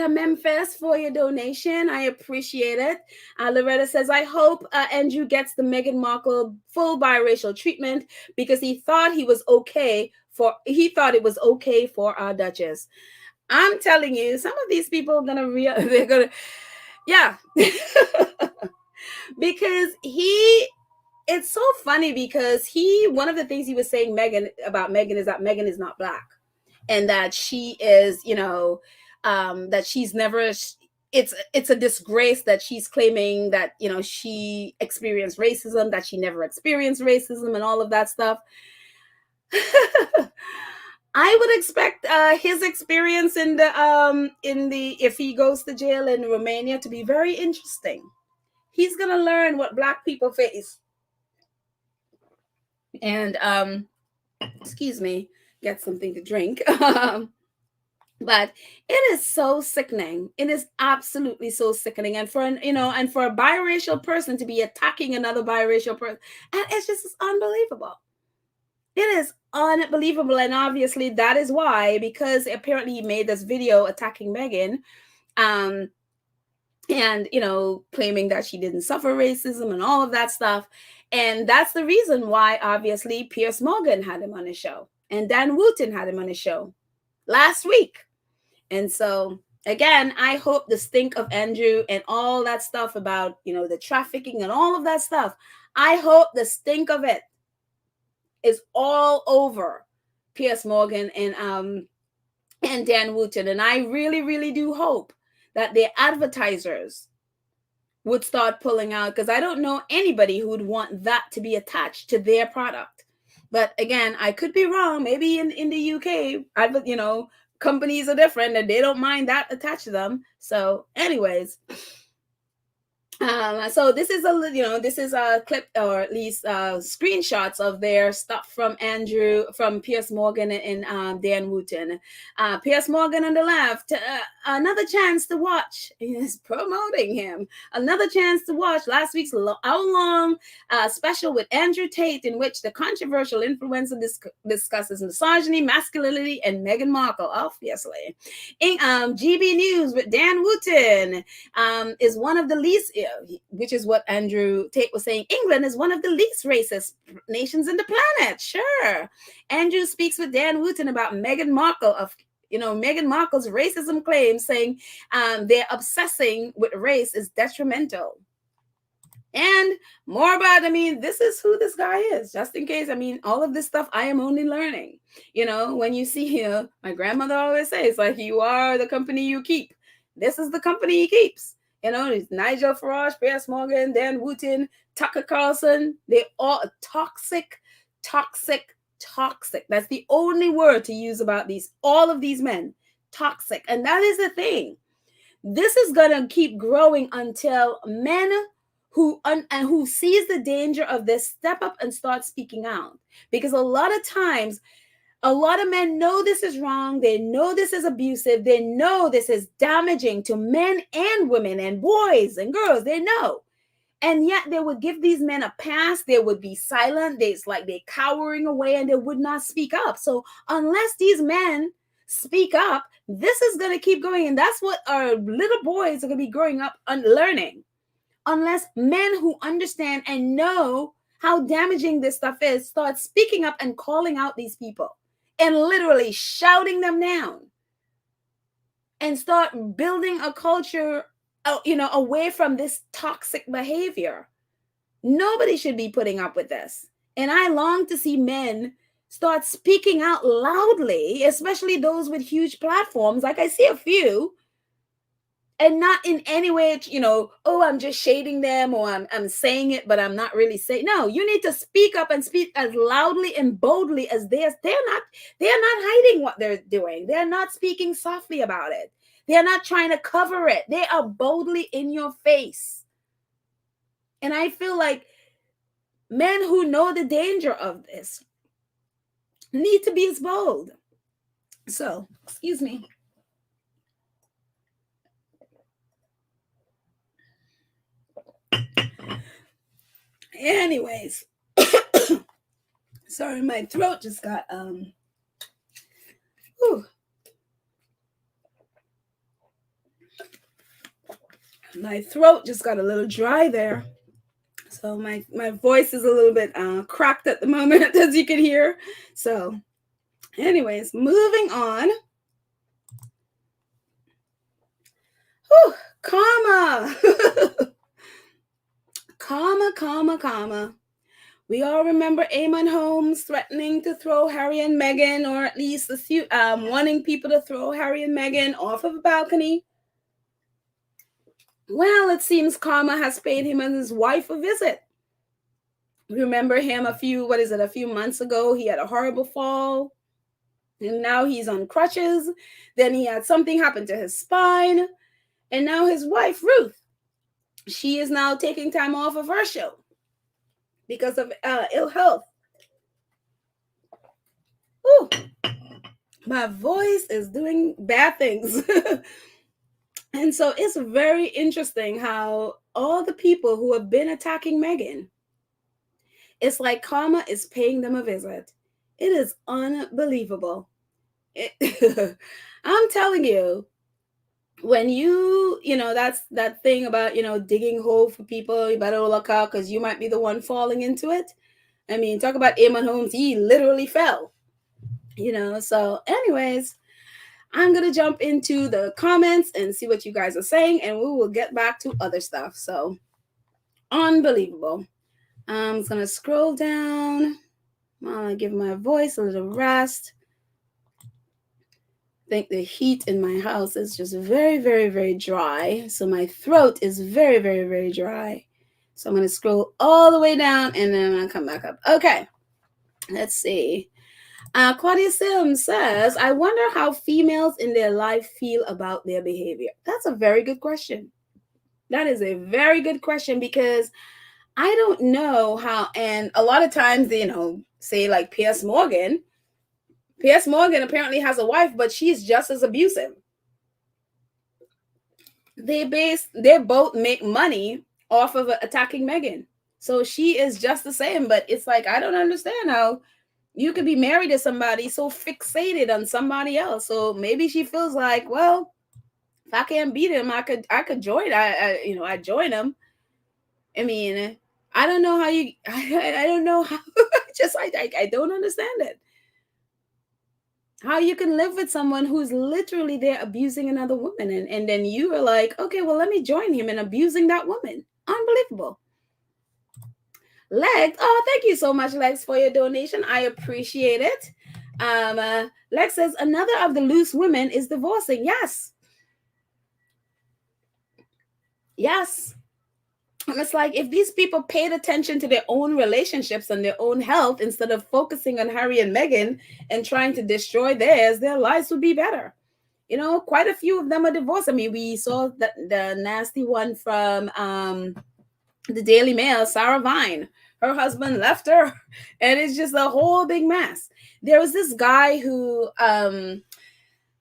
Memphis, for your donation. I appreciate it. Loretta says, I hope Andrew gets the Meghan Markle full biracial treatment because he thought it was okay for our Duchess. I'm telling you, some of these people are gonna yeah. Because it's so funny because one of the things he was saying about Meghan is that Meghan is not Black, and that she is, that she's never. It's a disgrace that she's claiming that she experienced racism, that she never experienced racism, and all of that stuff. I would expect his experience if he goes to jail in Romania to be very interesting. He's gonna learn what Black people face. And excuse me, get something to drink. But it is so sickening. It is absolutely so sickening. And for a biracial person to be attacking another biracial person, and it's unbelievable. It is unbelievable. And obviously that is why, because apparently he made this video attacking Meghan, and claiming that she didn't suffer racism and all of that stuff. And that's the reason why obviously Piers Morgan had him on his show and Dan Wooten had him on his show last week. And so again, I hope the stink of Andrew and all that stuff about the trafficking and all of that stuff, I hope the stink of it is all over Piers Morgan and Dan Wooten. And I really, really do hope that their advertisers would start pulling out, because I don't know anybody who would want that to be attached to their product. But again, I could be wrong. Maybe in the UK, companies are different and they don't mind that attached to them. So anyways, so this is a clip, or at least screenshots of their stuff from Piers Morgan and Dan Wooten. Piers Morgan on the left, another chance to watch. He's promoting him. Another chance to watch last week's hour-long special with Andrew Tate, in which the controversial influencer discusses misogyny, masculinity, and Meghan Markle, obviously. GB News with Dan Wooten is one of the least, which is what Andrew Tate was saying. England is one of the least racist nations in the planet. Sure. Andrew speaks with Dan Wooten about Meghan Markle Meghan Markle's racism claims, saying they're obsessing with race is detrimental. And more about, this is who this guy is, just in case. All of this stuff I am only learning. When you see here, my grandmother always says, like, you are the company you keep. This is the company he keeps. It's Nigel Farage, Piers Morgan, Dan Wooten, Tucker Carlson. They all toxic, toxic, toxic. That's the only word to use about all of these men. Toxic. And that is the thing. This is going to keep growing until men who sees the danger of this step up and start speaking out. Because a lot of times, a lot of men know this is wrong. They know this is abusive. They know this is damaging to men and women and boys and girls. They know. And yet they would give these men a pass. They would be silent. It's like they're cowering away and they would not speak up. So unless these men speak up, this is going to keep going. And that's what our little boys are going to be growing up and learning. Unless men who understand and know how damaging this stuff is start speaking up and calling out these people and literally shouting them down and start building a culture, away from this toxic behavior. Nobody should be putting up with this. And I long to see men start speaking out loudly, especially those with huge platforms. Like I see a few. And not in any way, I'm just shading them or I'm saying it, but I'm not really saying. No, you need to speak up and speak as loudly and boldly as they're not hiding what they're doing. They're not speaking softly about it. They're not trying to cover it. They are boldly in your face. And I feel like men who know the danger of this need to be as bold. So, excuse me. Anyways, sorry, my throat just got my throat just got a little dry there. So my voice is a little bit cracked at the moment, as you can hear. So anyways, moving on. Karma. Karma. We all remember Eamon Holmes threatening to throw Harry and Meghan, or at least wanting people to throw Harry and Meghan off of a balcony. Well, it seems karma has paid him and his wife a visit. Remember him a few months ago? He had a horrible fall, and now he's on crutches. Then he had something happen to his spine, and now his wife, Ruth, she is now taking time off of her show because of ill health. Ooh, my voice is doing bad things. And so it's very interesting how all the people who have been attacking Meghan, it's like karma is paying them a visit. It is unbelievable. I'm telling you, when that's that thing about, digging hole for people, you better look out because you might be the one falling into it. Talk about Eamon Holmes. He literally fell, So anyways, I'm going to jump into the comments and see what you guys are saying, and we will get back to other stuff. So unbelievable. I'm just going to scroll down. I'll give my voice a little rest. I think the heat in my house is just very, very, very dry. So my throat is very, very, very dry. So I'm going to scroll all the way down and then I'm going to come back up. Okay. Let's see. Claudia Sims says, I wonder how females in their life feel about their behavior. That's a very good question. That is a very good question, because I don't know how, and a lot of times, say like Piers Morgan apparently has a wife, but she's just as abusive. They both make money off of attacking Meghan. So she is just the same, but it's like, I don't understand how you could be married to somebody so fixated on somebody else. So maybe she feels like, well, if I can't beat him, I could join. I join him. I don't know how I don't know how. I don't understand it. How you can live with someone who's literally there abusing another woman, and then you are like, okay, well, let me join him in abusing that woman. Unbelievable. Lex, oh, thank you so much, Lex, for your donation. I appreciate it. Lex says another of the loose women is divorcing. Yes. Yes. And it's like if these people paid attention to their own relationships and their own health instead of focusing on Harry and Meghan and trying to destroy theirs, their lives would be better. Quite a few of them are divorced. I mean, we saw the nasty one from the Daily Mail, Sarah Vine. Her husband left her, and it's just a whole big mess. There was this guy who, and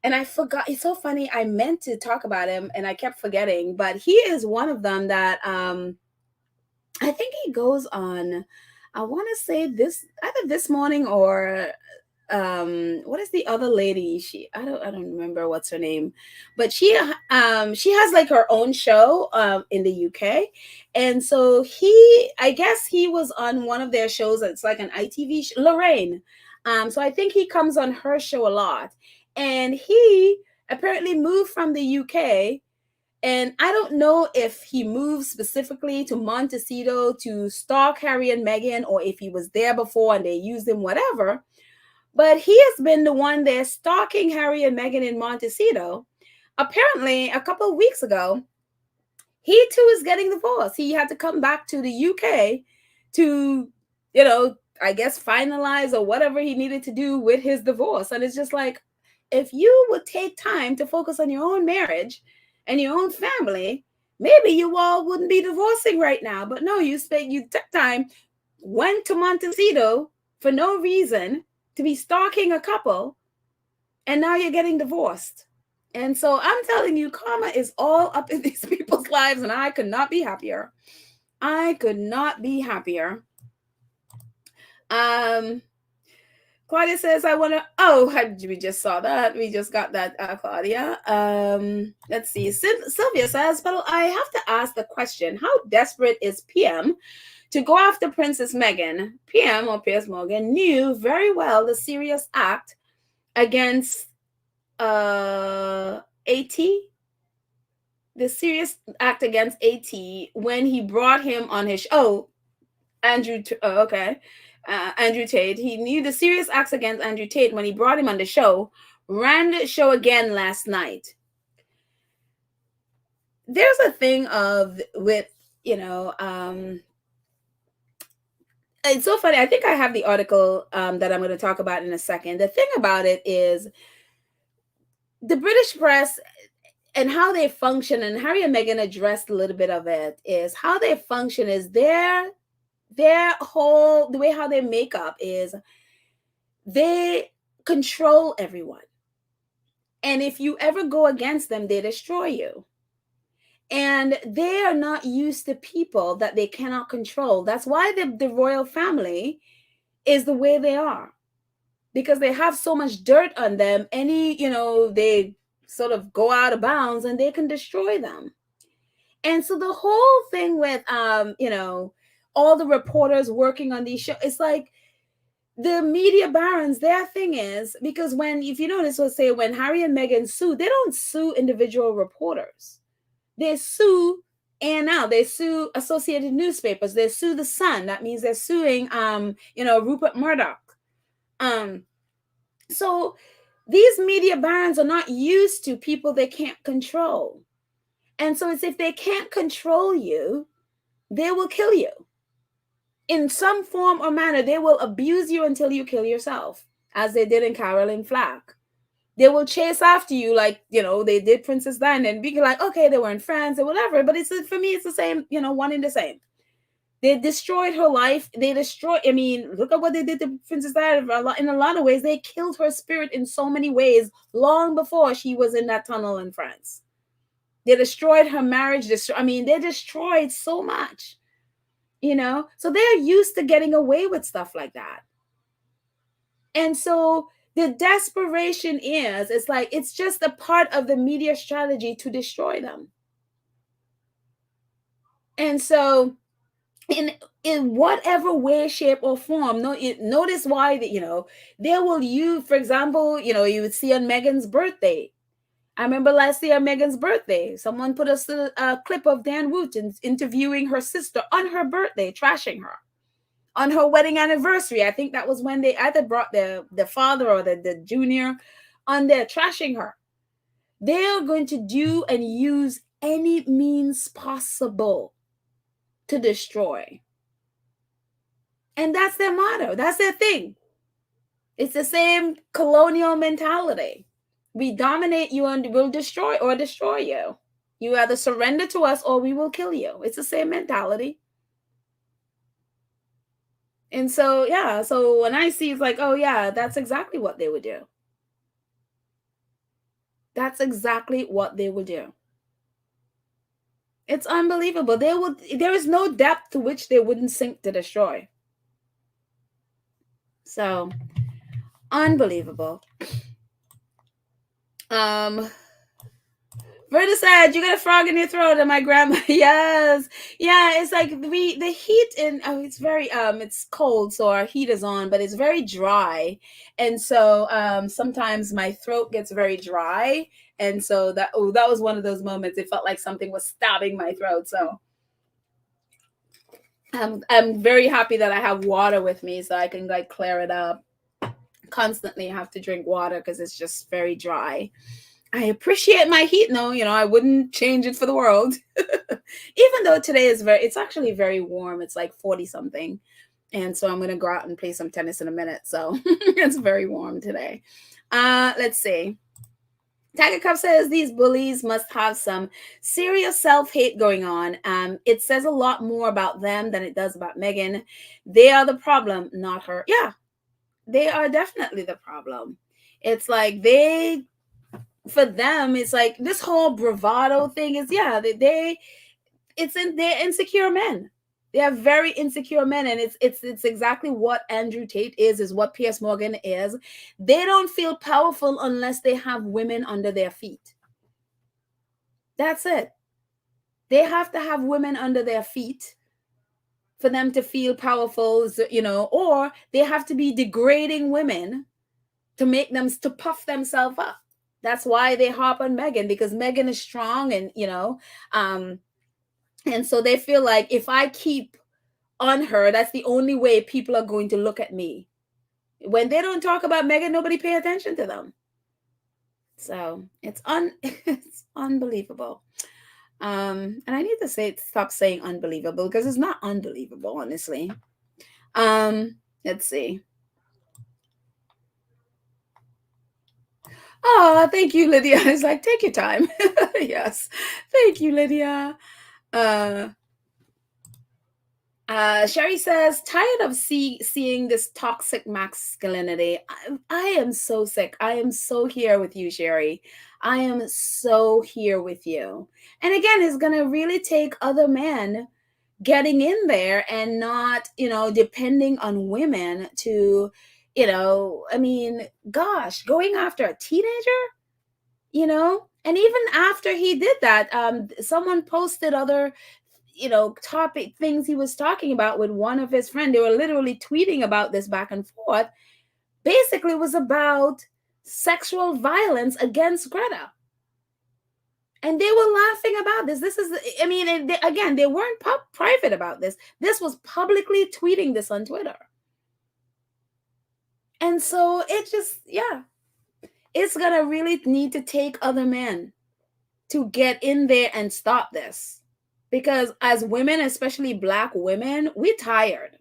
I forgot. It's so funny. I meant to talk about him, and I kept forgetting. But he is one of them that I think he goes on. I want to say this either this morning or what is the other lady, I don't remember what's her name, but she has like her own show in the UK. And so I guess he was on one of their shows. It's like an ITV Lorraine. So I think he comes on her show a lot, and he apparently moved from the UK. And I don't know if he moved specifically to Montecito to stalk Harry and Meghan, or if he was there before and they used him, whatever. But he has been the one there stalking Harry and Meghan in Montecito. Apparently, a couple of weeks ago, he too is getting divorced. He had to come back to the UK to, I guess finalize or whatever he needed to do with his divorce. And it's just like, if you would take time to focus on your own marriage and your own family, maybe you all wouldn't be divorcing right now. But no, you took time, went to Montecito for no reason, to be stalking a couple, and now you're getting divorced. And so I'm telling you, karma is all up in these people's lives, and I could not be happier. I could not be happier. Claudia says, I want to, we just saw that. We just got that, Claudia. Let's see. Sylvia says, but I have to ask the question, how desperate is PM to go after Princess Meghan? PM, or Piers Morgan, knew very well the serious act against AT, the serious act against AT when he brought him on his show. Andrew Tate. He knew the serious acts against Andrew Tate when he brought him on the show, ran the show again last night. There's a thing with, it's so funny. I think I have the article that I'm going to talk about in a second. The thing about it is the British press and how they function, and Harry and Meghan addressed a little bit of it, is how they function is their whole, the way how they make up is they control everyone. And if you ever go against them, they destroy you. And they are not used to people that they cannot control. That's why the royal family is the way they are, because they have so much dirt on them. They sort of go out of bounds and they can destroy them. And so the whole thing with, all the reporters working on these shows, it's like the media barons, their thing is, because if you notice, let's say when Harry and Meghan sue, they don't sue individual reporters. They sue they sue Associated Newspapers. They sue the Sun. That means they're suing, Rupert Murdoch. So these media barons are not used to people they can't control. And so it's if they can't control you, they will kill you. In some form or manner, they will abuse you until you kill yourself, as they did in Caroline Flack. They will chase after you like, they did Princess Diana, and be like, okay, they were in France or whatever. But for me, it's the same, one and the same. They destroyed her life. Look at what they did to Princess Diana. In a lot of ways, they killed her spirit in so many ways long before she was in that tunnel in France. They destroyed her marriage. They destroyed so much, So they're used to getting away with stuff like that. And so the desperation it's just a part of the media strategy to destroy them. And so in whatever way, shape, or form, notice why they will use, for example, you would see on Meghan's birthday. I remember last year, Meghan's birthday, someone put a clip of Dan Wootton interviewing her sister on her birthday, trashing her. on her wedding anniversary. I think that was when they either brought the father or the junior on there trashing her. They are going to do and use any means possible to destroy. And that's their motto. That's their thing. It's the same colonial mentality. We dominate you and we'll destroy you. You either surrender to us or we will kill you. It's the same mentality. And so, yeah, so when I see, it's like, oh, yeah, that's exactly what they would do. That's exactly what they would do. It's unbelievable. There is no depth to which they wouldn't sink to destroy. So, unbelievable. Verda said, you got a frog in your throat, and my grandma, yes. Yeah, it's like the heat it's very, it's cold, so our heat is on, but it's very dry. And so sometimes my throat gets very dry. And so that was one of those moments. It felt like something was stabbing my throat. So I'm very happy that I have water with me so I can like clear it up. Constantly have to drink water because it's just very dry. I appreciate my heat. No, I wouldn't change it for the world. Even though today it's actually very warm. It's like 40 something. And so I'm going to go out and play some tennis in a minute. So it's very warm today. Let's see. Tiger Cup says these bullies must have some serious self-hate going on. It says a lot more about them than it does about Meghan. They are the problem, not her. Yeah, they are definitely the problem. It's like for them, it's like this whole bravado thing is, yeah, they're insecure men. They are very insecure men, and it's exactly what Andrew Tate is what Piers Morgan is. They don't feel powerful unless they have women under their feet. That's it. They have to have women under their feet for them to feel powerful, or they have to be degrading women to make them to puff themselves up. That's why they harp on Meghan, because Meghan is strong, and and so they feel like if I keep on her, that's the only way people are going to look at me. When they don't talk about Meghan, nobody pay attention to them. So it's unbelievable. And I need to stop saying unbelievable, because it's not unbelievable, honestly. Let's see. Oh, thank you, Lydia. It's like, take your time. Yes. Thank you, Lydia. Sherry says, tired of seeing this toxic masculinity. I am so sick. I am so here with you, Sherry. I am so here with you. And again, it's going to really take other men getting in there and not, depending on women to, I mean, gosh, going after a teenager, and even after he did that, someone posted other topic things he was talking about with one of his friends. They were literally tweeting about this back and forth. Basically, it was about sexual violence against Greta. And they were laughing about this. This is, I mean, they weren't private about this. This was publicly tweeting this on Twitter. And so it just, yeah, it's going to really need to take other men to get in there and stop this. Because as women, especially Black women, we're tired.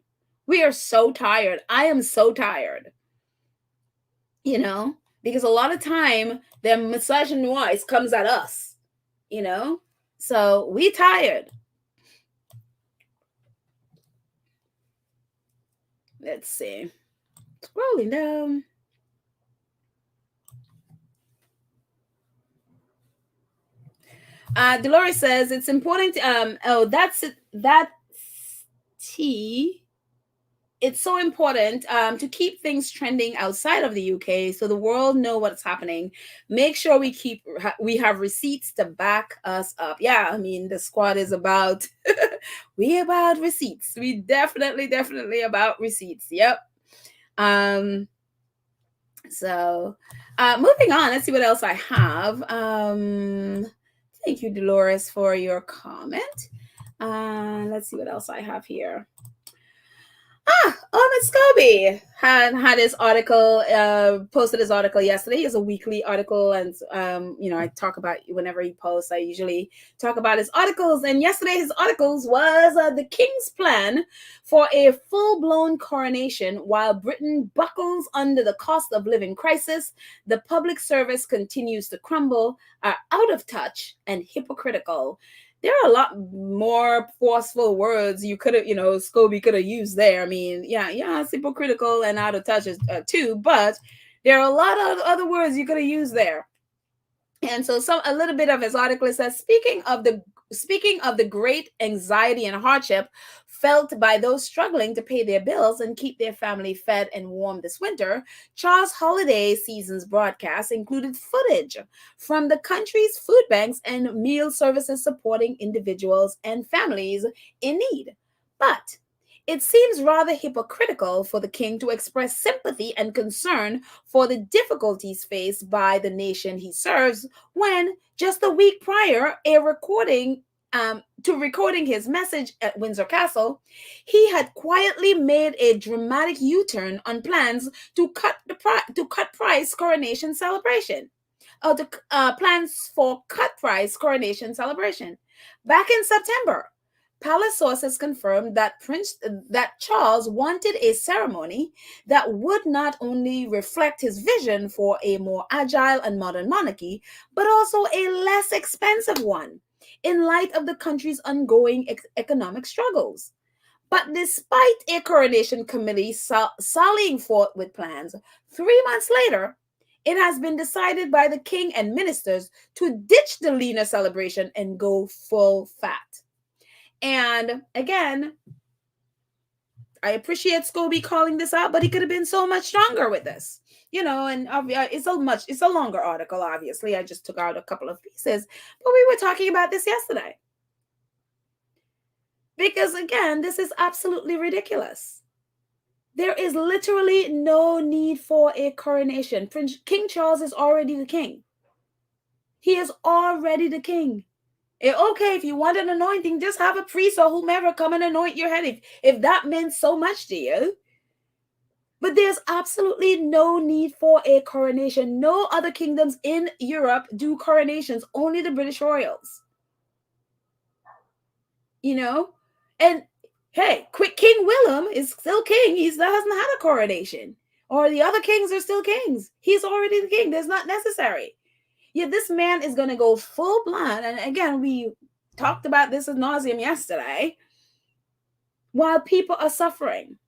We are so tired. I am so tired. Because a lot of time, their misogyny comes at us, So we tired. Let's see. Scrolling down. Dolores says it's important to, that's tea. It's so important to keep things trending outside of the UK so the world know what's happening. Make sure we have receipts to back us up. Yeah, I mean, the squad is about we about receipts. We definitely about receipts. Yep. So moving on, let's see what else I have. Thank you, Dolores, for your comment. Let's see what else I have here. Scobie had his article, posted his article yesterday. He has a weekly article, and I talk about whenever he posts. I usually talk about his articles, and yesterday his articles was the king's plan for a full-blown coronation while Britain buckles under the cost of living crisis. The public service continues to crumble, are out of touch, and hypocritical. There are a lot more forceful words you could have, Scobie could have used there. I mean, yeah, it's hypocritical and out of touch too, but there are a lot of other words you could have used there. And so a little bit of his article says, speaking of the great anxiety and hardship felt by those struggling to pay their bills and keep their family fed and warm this winter, Charles' holiday season's broadcast included footage from the country's food banks and meal services supporting individuals and families in need. But it seems rather hypocritical for the king to express sympathy and concern for the difficulties faced by the nation he serves when just a week prior to recording his message at Windsor Castle, he had quietly made a dramatic U-turn on plans to cut price coronation celebration. Plans for cut price coronation celebration. Back in September, palace sources confirmed that Charles wanted a ceremony that would not only reflect his vision for a more agile and modern monarchy, but also a less expensive one, in light of the country's ongoing economic struggles. But despite a coronation committee sallying forth with plans, 3 months later, it has been decided by the king and ministers to ditch the leaner celebration and go full fat. And again, I appreciate Scobie calling this out, but he could have been so much stronger with this. And it's a longer article, obviously. I just took out a couple of pieces, but we were talking about this yesterday. Because again, this is absolutely ridiculous. There is literally no need for a coronation. King Charles is already the king. He is already the king. Okay, if you want an anointing, just have a priest or whomever come and anoint your head if that meant so much to you. But there's absolutely no need for a coronation. No other kingdoms in Europe do coronations, only the British royals. And hey, King Willem is still king. He hasn't had a coronation. Or the other kings are still kings. He's already the king. That's not necessary. Yeah, this man is going to go full blown. And again, we talked about this ad nauseum yesterday. While people are suffering.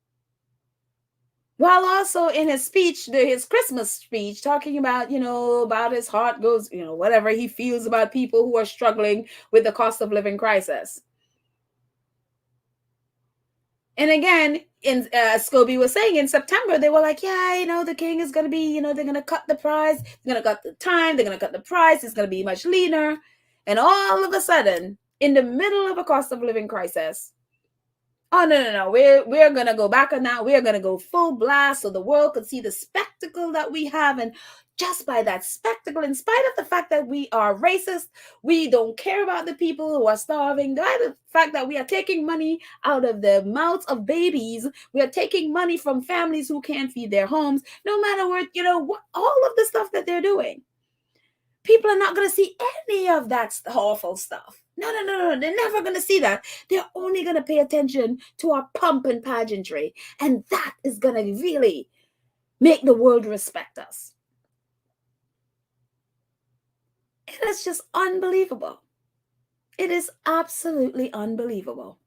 While also in his speech, his Christmas speech, talking about, about his heart goes, whatever he feels about people who are struggling with the cost of living crisis. And again, Scobie was saying in September, they were like, yeah, the king is going to be, they're going to cut the price. They're going to cut the time. They're going to cut the price. It's going to be much leaner. And all of a sudden, in the middle of a cost of living crisis, oh, no. We're going to go back on that. We're going to go full blast so the world could see the spectacle that we have. And just by that spectacle, in spite of the fact that we are racist, we don't care about the people who are starving, the fact that we are taking money out of the mouths of babies, we are taking money from families who can't feed their homes, no matter what, all of the stuff that they're doing. People are not going to see any of that awful stuff. No. They're never going to see that. They're only going to pay attention to our pomp and pageantry. And that is going to really make the world respect us. It is just unbelievable. It is absolutely unbelievable.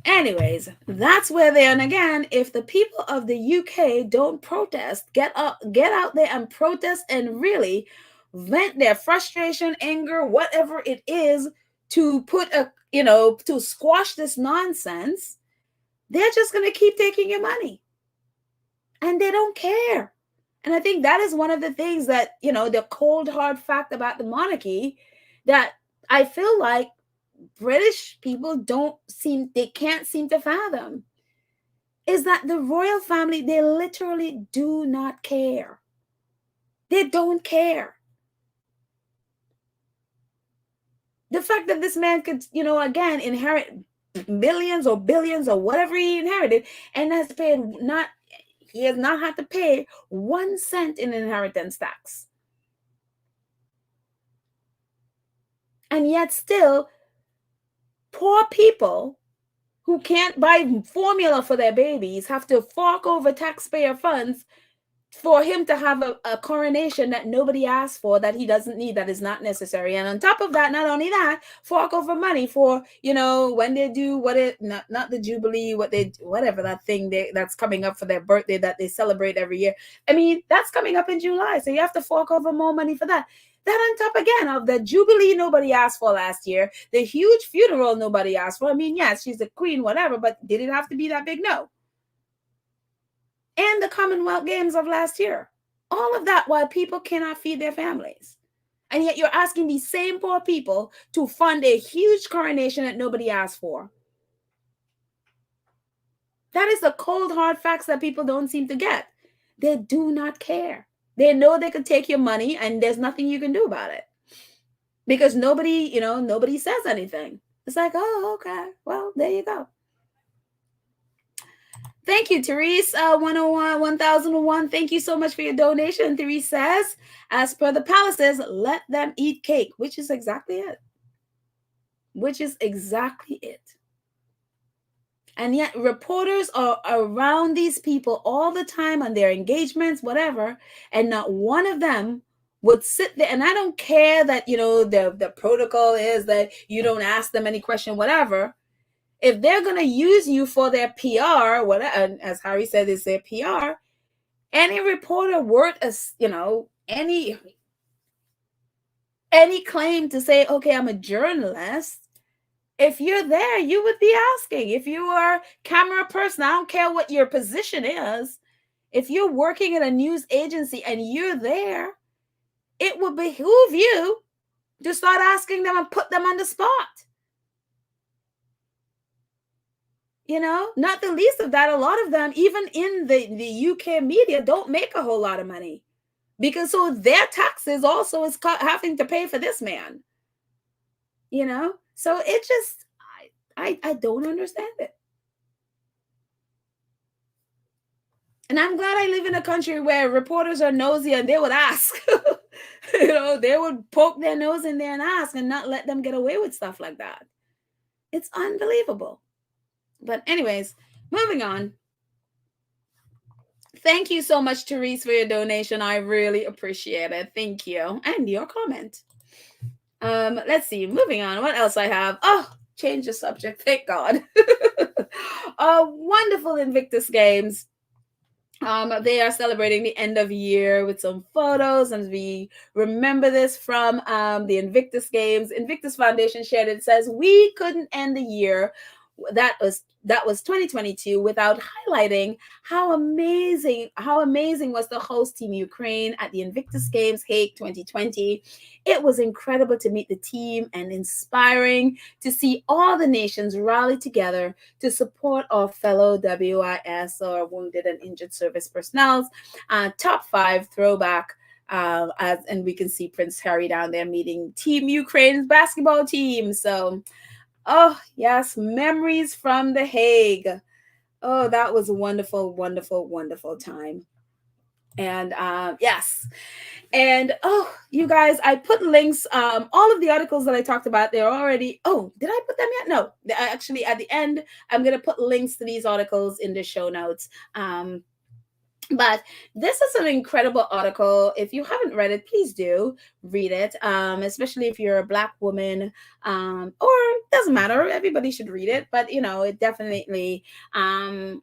Anyways, that's where they are. And again, if the people of the UK don't protest, get out there and protest and really vent their frustration, anger, whatever it is, to to squash this nonsense, they're just going to keep taking your money. And they don't care. And I think that is one of the things that, the cold, hard fact about the monarchy that I feel like British people can't seem to fathom, is that the royal family, they literally do not care. They don't care. The fact that this man could, again, inherit millions or billions or whatever he inherited, and he has not had to pay 1 cent in inheritance tax. And yet still, poor people who can't buy formula for their babies have to fork over taxpayer funds for him to have a coronation that nobody asked for, that he doesn't need, that is not necessary. And on top of that, not only that, fork over money for, when they do not the Jubilee, whatever that thing that's coming up for their birthday that they celebrate every year. I mean, that's coming up in July. So you have to fork over more money for that. That on top again of the Jubilee nobody asked for last year, the huge funeral nobody asked for. I mean, yes, she's the queen, whatever, but did it have to be that big? No. And the Commonwealth Games of last year. All of that while people cannot feed their families. And yet you're asking these same poor people to fund a huge coronation that nobody asked for. That is the cold, hard facts that people don't seem to get. They do not care. They know they could take your money and there's nothing you can do about it. Because nobody says anything. It's like, oh, okay. Well, there you go. Thank you, Therese. 101, 1001. Thank you so much for your donation. Therese says, as per the palaces, let them eat cake, which is exactly it. And yet reporters are around these people all the time on their engagements, whatever, and not one of them would sit there. And I don't care that, the protocol is that you don't ask them any question, whatever. If they're going to use you for their PR, whatever, as Harry said, it's their PR, any reporter worth any claim to say, okay, I'm a journalist, if you're there, you would be asking. If you are a camera person, I don't care what your position is. If you're working at a news agency and you're there, it would behoove you to start asking them and put them on the spot. Not the least of that, a lot of them, even in the UK media, don't make a whole lot of money. Because so their taxes also is having to pay for this man. So it just, I don't understand it. And I'm glad I live in a country where reporters are nosy and they would ask. They would poke their nose in there and ask and not let them get away with stuff like that. It's unbelievable. But anyways, moving on. Thank you so much, Therese, for your donation. I really appreciate it. Thank you. And your comment. Let's see. Moving on. What else I have? Oh, change the subject. Thank God. Wonderful Invictus Games. They are celebrating the end of year with some photos, and we remember this from the Invictus Games. Invictus Foundation shared it. It says, we couldn't end the year that was 2022 without highlighting how amazing was the host team Ukraine at the Invictus Games Hague 2020. It was incredible to meet the team and inspiring to see all the nations rally together to support our fellow WIS, or Wounded and Injured Service Personnel. Top 5 throwback. And we can see Prince Harry down there meeting Team Ukraine's basketball team. So, oh, yes, memories from The Hague. Oh, that was a wonderful, wonderful, wonderful time. And yes. And oh, you guys, I put links. All of the articles that I talked about, they're already. Oh, did I put them yet? No. Actually, at the end, I'm going to put links to these articles in the show notes. But this is an incredible article. If you haven't read it, please do read it, especially if you're a Black woman, or it doesn't matter. Everybody should read it. But, it definitely, I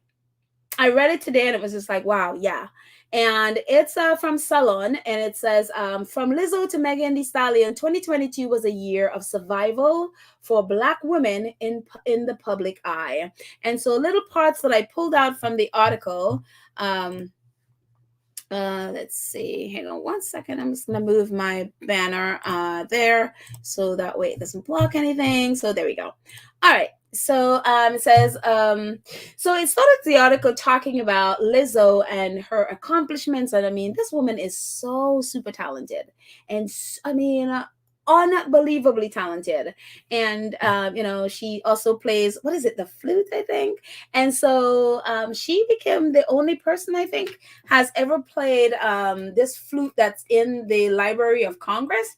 read it today and it was just like, wow, yeah. And it's from Salon, and it says, from Lizzo to Megan Thee Stallion, 2022 was a year of survival for Black women in the public eye. And so little parts that I pulled out from the article, let's see, hang on one second. I'm just gonna move my banner there so that way it doesn't block anything. So there we go. All right. So it says, so it started the article talking about Lizzo and her accomplishments. And I mean, this woman is so super talented. And I mean, unbelievably talented. And she also plays, what is it, the flute, I think. And so she became the only person, I think, has ever played this flute that's in the Library of Congress.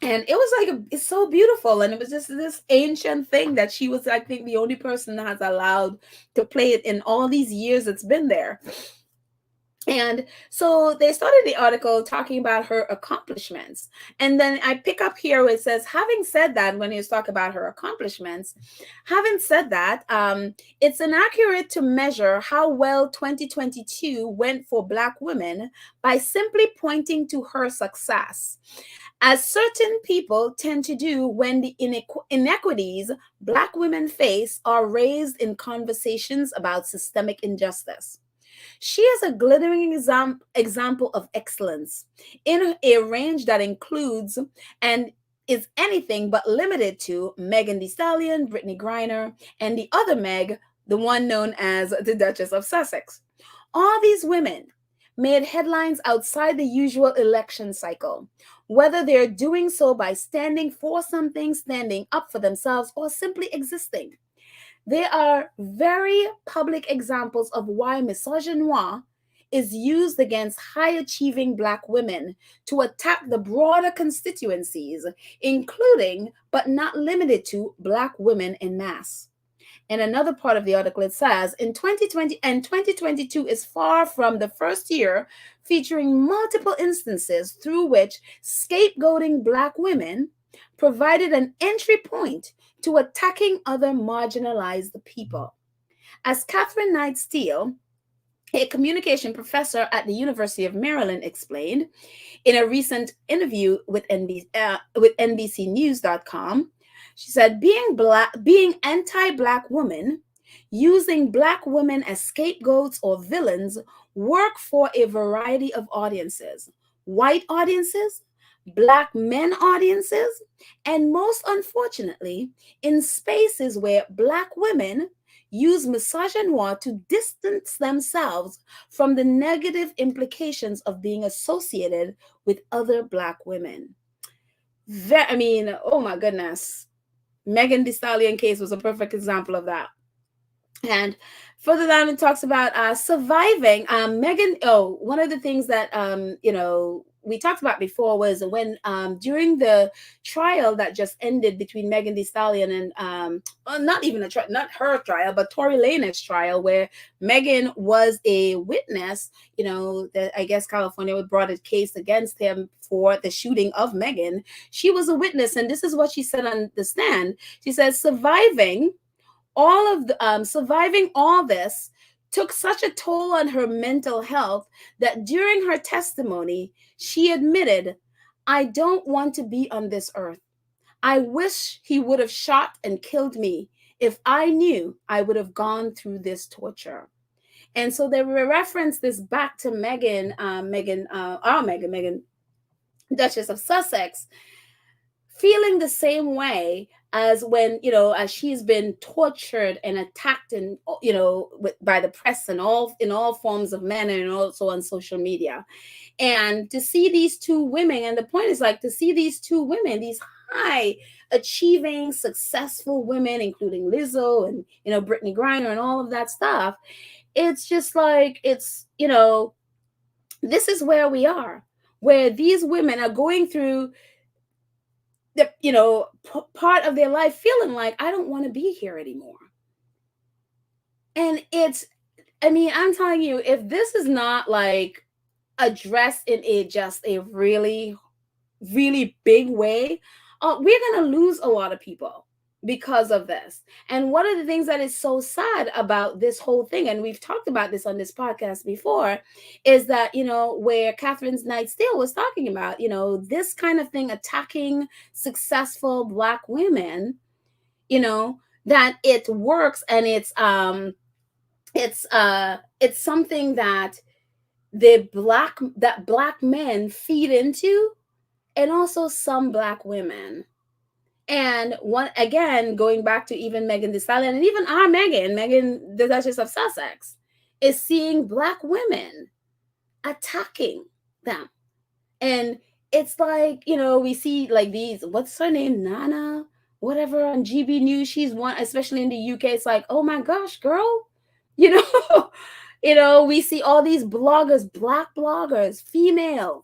And it was like it's so beautiful, and it was just this ancient thing that she was, I think, the only person that has allowed to play it in all these years it's been there. And so they started the article talking about her accomplishments. And then I pick up here where it says, having said that, when you talk about her accomplishments, having said that, it's inaccurate to measure how well 2022 went for Black women by simply pointing to her success, as certain people tend to do when the inequities Black women face are raised in conversations about systemic injustice. She is a glittering example of excellence in a range that includes and is anything but limited to Megan Thee Stallion, Brittany Griner, and the other Meg, the one known as the Duchess of Sussex. All these women made headlines outside the usual election cycle, whether they're doing so by standing for something, standing up for themselves, or simply existing. They are very public examples of why misogyny is used against high achieving Black women to attack the broader constituencies, including but not limited to Black women en masse. In another part of the article, it says, in 2020 and 2022 is far from the first year featuring multiple instances through which scapegoating Black women provided an entry point to attacking other marginalized people. As Catherine Knight Steele, a communication professor at the University of Maryland, explained in a recent interview with NBCnews.com, she said, being anti-Black woman, using Black women as scapegoats or villains, work for a variety of audiences: white audiences, Black men audiences, and most unfortunately, in spaces where Black women use misogyny to distance themselves from the negative implications of being associated with other Black women. Oh my goodness. Megan Thee Stallion case was a perfect example of that. And further down, it talks about surviving. Megan, one of the things that, we talked about before was when during the trial that just ended between Megan Thee Stallion and not even not her trial, but Tory Lanez's trial, where Megan was a witness. That I guess California brought a case against him for the shooting of Megan. She was a witness, and this is what she said on the stand. She says, surviving all this took such a toll on her mental health that during her testimony, she admitted, I don't want to be on this earth. I wish he would have shot and killed me. If I knew, I would have gone through this torture. And so they reference this back to Megan, Duchess of Sussex, feeling the same way as when, as she's been tortured and attacked and, by the press and in all forms of manner, and also on social media. And to see these two women, and the point is like to see these two women, these high achieving, successful women, including Lizzo and, Brittany Griner and all of that stuff. It's just like, this is where we are, where these women are going through the part of their life feeling like, I don't want to be here anymore. And I'm telling you, if this is not like addressed in just a really, really big way, we're going to lose a lot of people because of this. And one of the things that is so sad about this whole thing, and we've talked about this on this podcast before, is that, where Catherine Knight Steele was talking about, this kind of thing attacking successful Black women, that it works, and it's something that Black men feed into, and also some Black women. And going back to even Megan Thee Stallion, and even our Megan, the Duchess of Sussex, is seeing Black women attacking them. And it's like, we see like these, what's her name, Nana, whatever, on GB News. She's one, especially in the UK. It's like, oh my gosh, girl, you know, we see all these bloggers, black bloggers, females,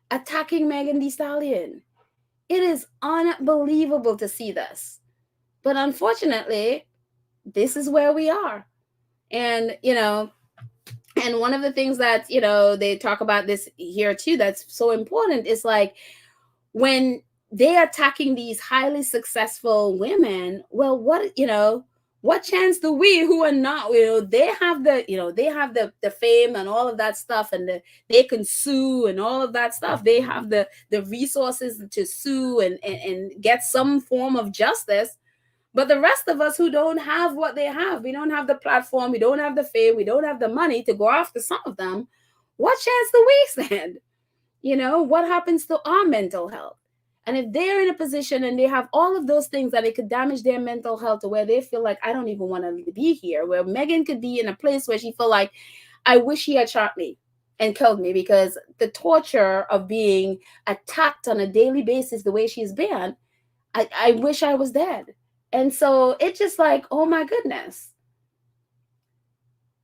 attacking Megan Thee Stallion. It is unbelievable to see this. But unfortunately, this is where we are. And, and one of the things that, they talk about this here too, that's so important, is like, when they're attacking these highly successful women, well, what chance do we, who are not, they have the fame and all of that stuff, and they can sue and all of that stuff. They have the resources to sue and get some form of justice. But the rest of us who don't have what they have, we don't have the platform, we don't have the fame, we don't have the money to go after some of them. What chance do we stand? What happens to our mental health? And if they're in a position and they have all of those things that it could damage their mental health to where they feel like, I don't even want to be here, where Megan could be in a place where she feel like, I wish he had shot me and killed me, because the torture of being attacked on a daily basis, the way she's been, I wish I was dead. And so it's just like, oh my goodness.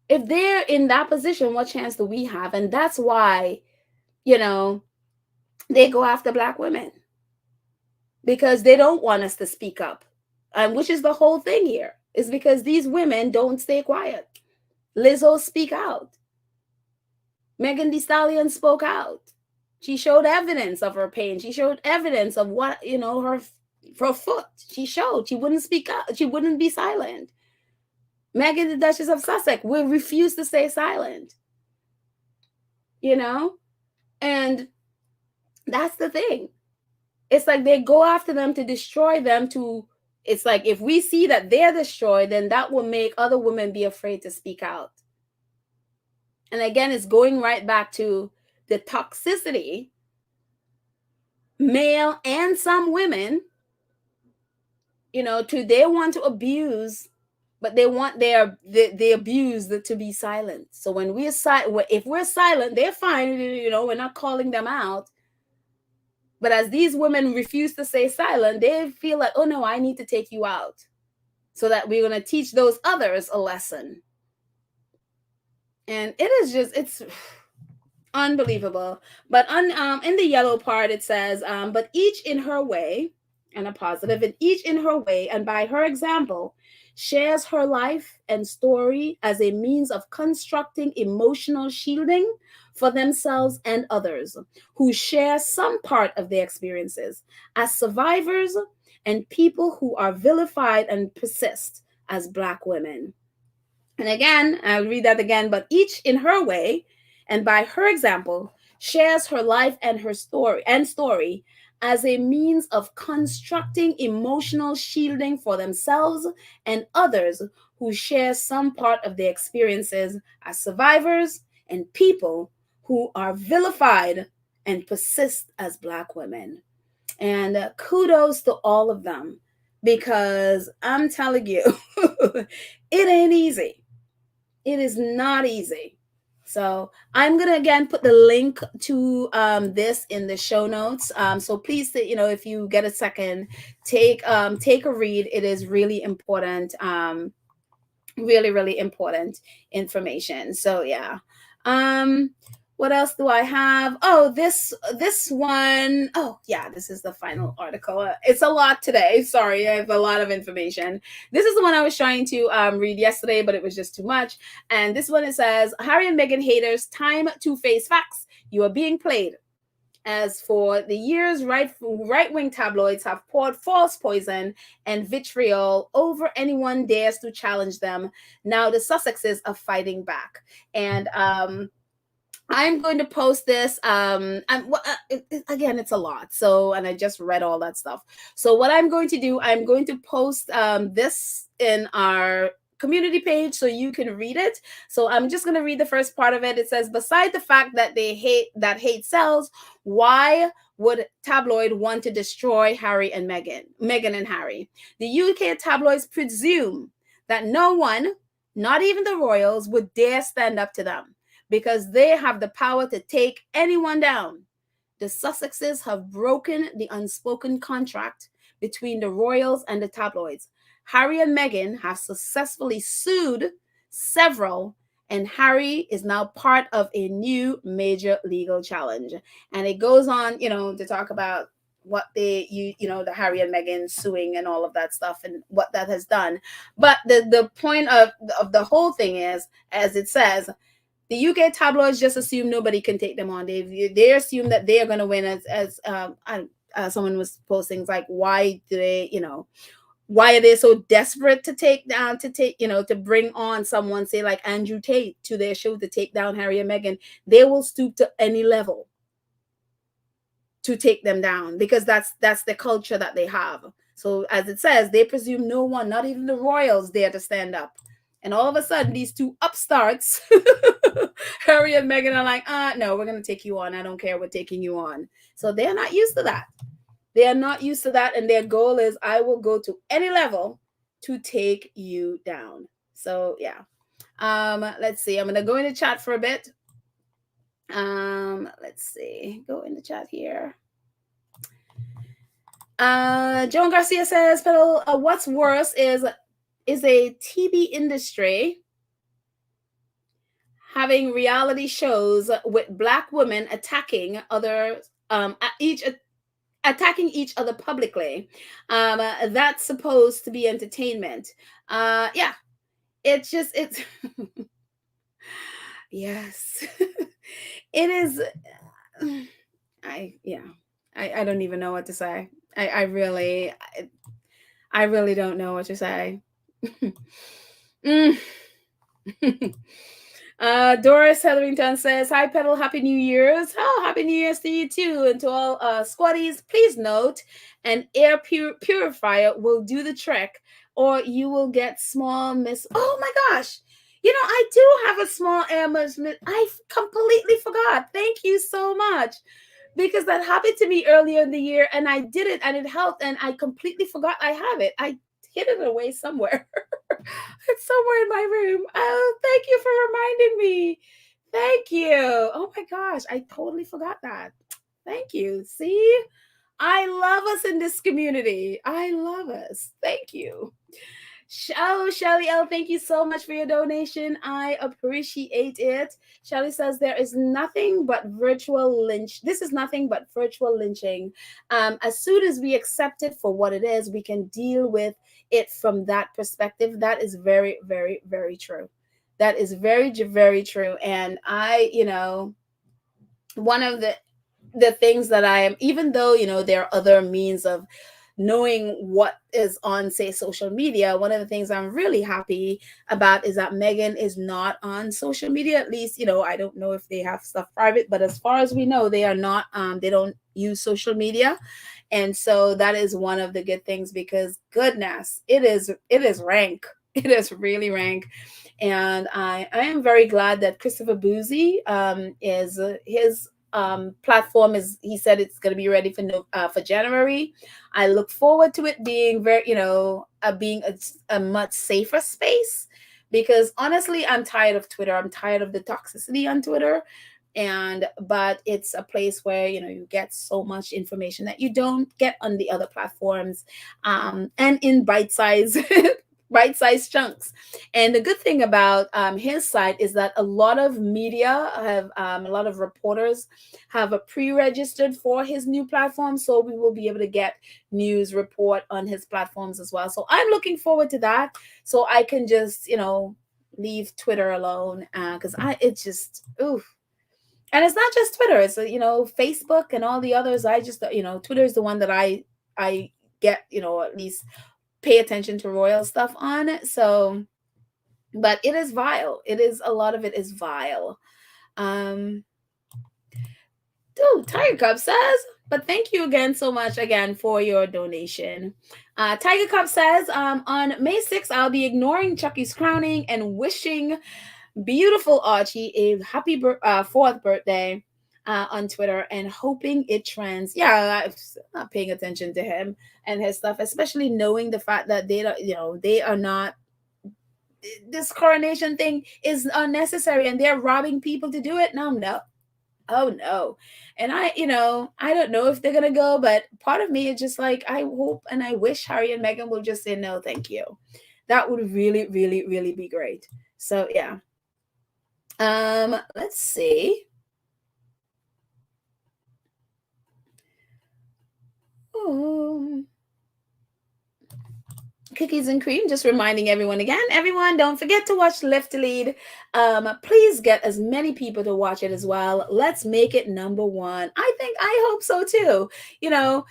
If they're in that position, what chance do we have? And that's why, they go after Black women, because they don't want us to speak up. And which is the whole thing here, is because these women don't stay quiet. Lizzo speak out. Megan Thee Stallion spoke out. She showed evidence of her pain. She showed evidence of what, her foot. She showed she wouldn't speak up. She wouldn't be silent. Meghan, the Duchess of Sussex, will refuse to stay silent. And that's the thing. It's like they go after them to destroy them. It's like, if we see that they're destroyed, then that will make other women be afraid to speak out. And again, it's going right back to the toxicity, male and some women, they want to abuse, but they want the abused to be silent. So when if we're silent, they're fine, we're not calling them out. But as these women refuse to stay silent, they feel like, oh no, I need to take you out, so that we're going to teach those others a lesson. And it's unbelievable. But in the yellow part, it says, but each in her way, and a positive, and each in her way, and by her example, shares her life and story as a means of constructing emotional shielding for themselves and others who share some part of their experiences, as survivors and people who are vilified and persist as Black women. And again, I'll read that again, but each in her way and by her example shares her life and her story as a means of constructing emotional shielding for themselves and others who share some part of their experiences as survivors and people who are vilified and persist as Black women. And kudos to all of them, because I'm telling you, it ain't easy. It is not easy. So I'm going to, again, put the link to this in the show notes. So please, if you get a second, take a read. It is really important. Really, really important information. So yeah. What else do I have? Oh, this one. Oh, yeah, this is the final article. It's a lot today. Sorry, I have a lot of information. This is the one I was trying to read yesterday, but it was just too much. And this one, it says, Harry and Meghan haters, time to face facts. You are being played. As for the years, right-wing tabloids have poured false poison and vitriol over anyone dares to challenge them. Now the Sussexes are fighting back. And I'm going to post this. Again, it's a lot. So, and I just read all that stuff. So what I'm going to do, I'm going to post this in our community page so you can read it. So I'm just going to read the first part of it. It says, beside the fact that hate sells, why would tabloid want to destroy Harry and Meghan and Harry? The UK tabloids presume that no one, not even the royals, would dare stand up to them, because they have the power to take anyone down. The Sussexes have broken the unspoken contract between the royals and the tabloids. Harry and Meghan have successfully sued several, and Harry is now part of a new major legal challenge. And it goes on, to talk about what the Harry and Meghan suing and all of that stuff and what that has done. But the point of the whole thing is, as it says, the UK tabloids just assume nobody can take them on. They assume that they are going to win. Someone was posting like, why do they, why are they so desperate to bring on someone, say like Andrew Tate, to their show to take down Harry and Meghan? They will stoop to any level to take them down, because that's the culture that they have. So as it says, they presume no one, not even the royals, dare to stand up. And all of a sudden, these two upstarts, Harry and Meghan, are like, no, we're going to take you on. I don't care, we're taking you on. So they're not used to that. They are not used to that. And their goal is, I will go to any level to take you down. So, yeah. Let's see. I'm going to go into chat for a bit. Let's see. Go in the chat here. Joan Garcia says, Pedal, what's worse is a TV industry having reality shows with Black women attacking others, attacking each other publicly. That's supposed to be entertainment. Yeah, it's yes, it is. I don't even know what to say. I really don't know what to say. Doris Hetherington says, hi Pedal, happy New Year's. Oh, happy New Year's to you too. And to all squatties, please note, an air purifier will do the trick, or you will get small oh my gosh, I do have a small air mist. I completely forgot. Thank you so much, because that happened to me earlier in the year and I did it and it helped, and I completely forgot I have it. I hid it away somewhere. It's somewhere in my room. Oh, thank you for reminding me. Thank you. Oh my gosh, I totally forgot that. Thank you. See, I love us in this community. I love us. Thank you. Oh, Shelly L, thank you so much for your donation. I appreciate it. Shelly says there is nothing but virtual lynch. This is nothing but virtual lynching. As soon as we accept it for what it is, we can deal with it from that perspective. That is very, very, very true. That is very, very true. And one of the things that I am, even though, there are other means of knowing what is on, say, social media, one of the things I'm really happy about is that Meghan is not on social media. At least, I don't know if they have stuff private, but as far as we know, they are not, they don't use social media. And so that is one of the good things, because goodness, it is rank. It is really rank. And I am very glad that Christopher Boozy is his platform is, he said it's going to be ready for January. I look forward to it being very, being a much safer space, because honestly, I'm tired of Twitter. I'm tired of the toxicity on Twitter. But it's a place where, you get so much information that you don't get on the other platforms, and in bite-sized chunks. And the good thing about his site is that a lot of media have, a lot of reporters have pre-registered for his new platform. So we will be able to get news report on his platforms as well. So I'm looking forward to that. So I can just, leave Twitter alone, because it's just, oof. And it's not just Twitter. It's, Facebook and all the others. I just, Twitter is the one that I get, at least pay attention to royal stuff on. So, but it is vile. It is, a lot of it is vile. Tiger Cub says, but thank you again so much again for your donation. Tiger Cub says, on May 6th, I'll be ignoring Chucky's crowning and wishing beautiful Archie a happy 4th birthday on Twitter and hoping it trends. Yeah, I'm not paying attention to him and his stuff, especially knowing the fact that they are not. This coronation thing is unnecessary and they're robbing people to do it. No. Oh no. And I don't know if they're gonna go, but part of me is just like, I hope and I wish Harry and Meghan will just say no, thank you. That would really, really, really be great. So yeah. Let's see. Oh, cookies and cream, just reminding everyone again, everyone, don't forget to watch Lift to Lead. Please get as many people to watch it as well. Let's make it number one. I hope so too. You know,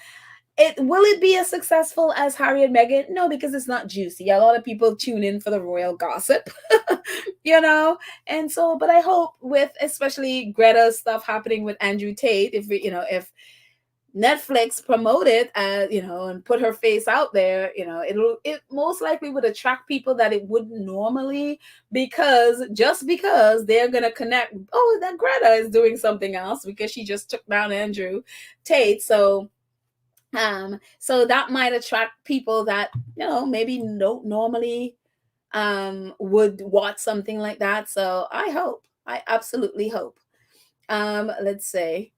will it be as successful as Harry and Meghan? No, because it's not juicy. A lot of people tune in for the royal gossip, you know. And so, but I hope with especially Greta's stuff happening with Andrew Tate, if Netflix promote it, and put her face out there, it most likely would attract people that it wouldn't normally, because they're gonna connect. Oh, that Greta is doing something else because she just took down Andrew Tate. So that might attract people that maybe don't normally would watch something like that. So I absolutely hope. Let's say.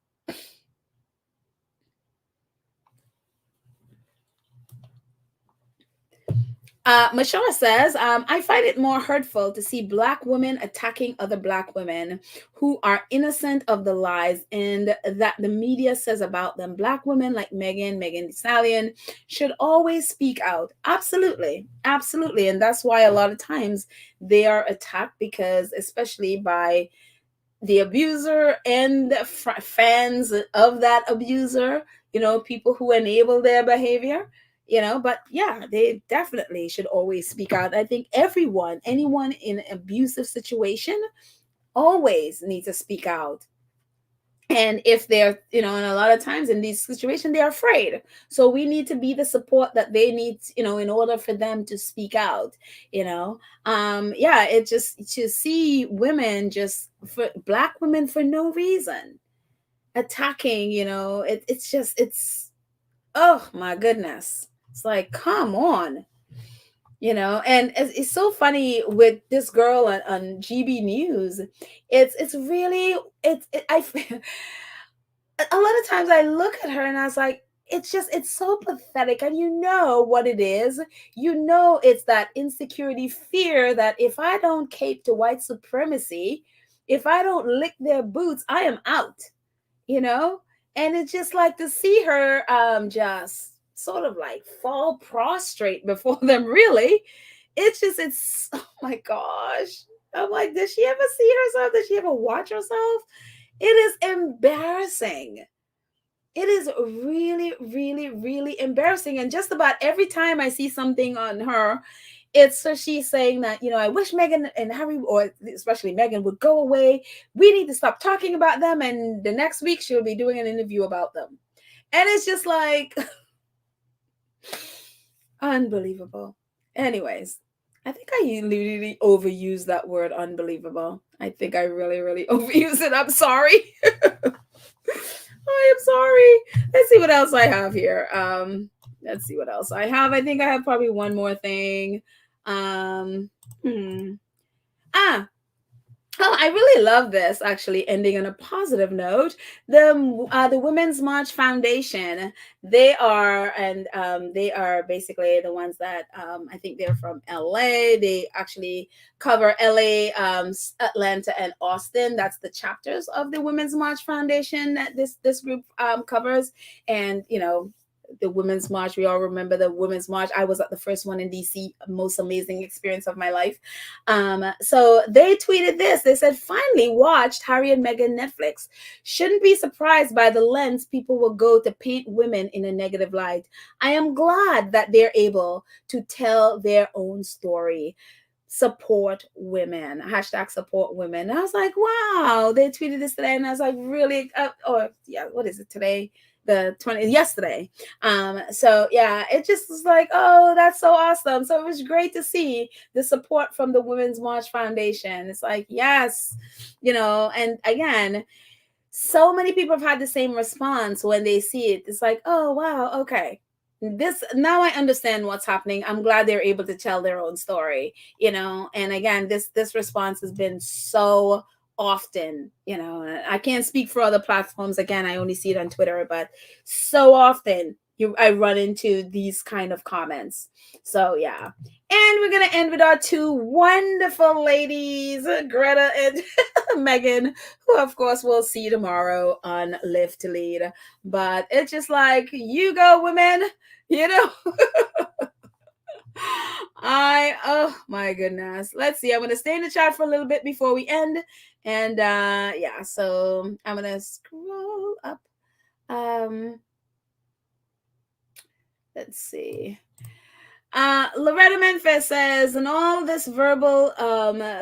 Mashara says, I find it more hurtful to see Black women attacking other Black women who are innocent of the lies and that the media says about them. Black women like Megan Thee Stallion, should always speak out. Absolutely. Absolutely. And that's why a lot of times they are attacked, because especially by the abuser and the fans of that abuser, people who enable their behavior, but yeah, they definitely should always speak out. I think anyone in an abusive situation always needs to speak out. And if they're, and a lot of times in these situations, they're afraid. So we need to be the support that they need, in order for them to speak out, yeah, it just to see women, just for Black women, for no reason attacking, it's oh my goodness. It's like, come on. And it's so funny with this girl on GB News. It's really, a lot of times I look at her and I was like, it's so pathetic. And you know what it is. It's that insecurity, fear that if I don't cape to white supremacy, if I don't lick their boots, I am out, you know? And it's just like to see her just sort of like fall prostrate before them, really. It's oh my gosh. I'm like, does she ever see herself? Does she ever watch herself? It is embarrassing. It is really, really, really embarrassing. And just about every time I see something on her, it's so she's saying that, I wish Meghan and Harry, or especially Meghan, would go away. We need to stop talking about them. And the next week she'll be doing an interview about them. And it's just like unbelievable. Anyways, I think I literally overused that word unbelievable. I think I really, really overused it. I'm sorry. I am sorry. Let's see what else I have here. Let's see what else I have. I think I have probably one more thing. Um, hmm. Ah, Oh, I really love this. Actually, ending on a positive note. The Women's March Foundation. They are basically the ones that I think they're from LA. They actually cover LA, Atlanta, and Austin. That's the chapters of the Women's March Foundation that this group covers. And the Women's March. We all remember the Women's March. I was at the first one in DC. Most amazing experience of my life. So they tweeted this. They said, finally watched Harry and Meghan Netflix. Shouldn't be surprised by the lens people will go to paint women in a negative light. I am glad that they're able to tell their own story. Support women. Hashtag support women. And I was like, wow. They tweeted this today. And I was like, really? What is it today? The 20th, yesterday. So yeah, it just was like, oh, that's so awesome. So it was great to see the support from the Women's March Foundation. It's like, yes, and again, so many people have had the same response when they see it. It's like, oh wow, okay. Now I understand what's happening. I'm glad they're able to tell their own story, and again, this response has been so often, I can't speak for other platforms. Again, I only see it on Twitter, but so often I run into these kind of comments. So yeah. And we're going to end with our two wonderful ladies, Greta and Meghan, who of course we'll see tomorrow on Live to Lead. But it's just like, you go, women, you know. Oh my goodness. Let's see. I'm gonna stay in the chat for a little bit before we end. And yeah, so I'm gonna scroll up. Let's see. Loretta Memphis says, and all this verbal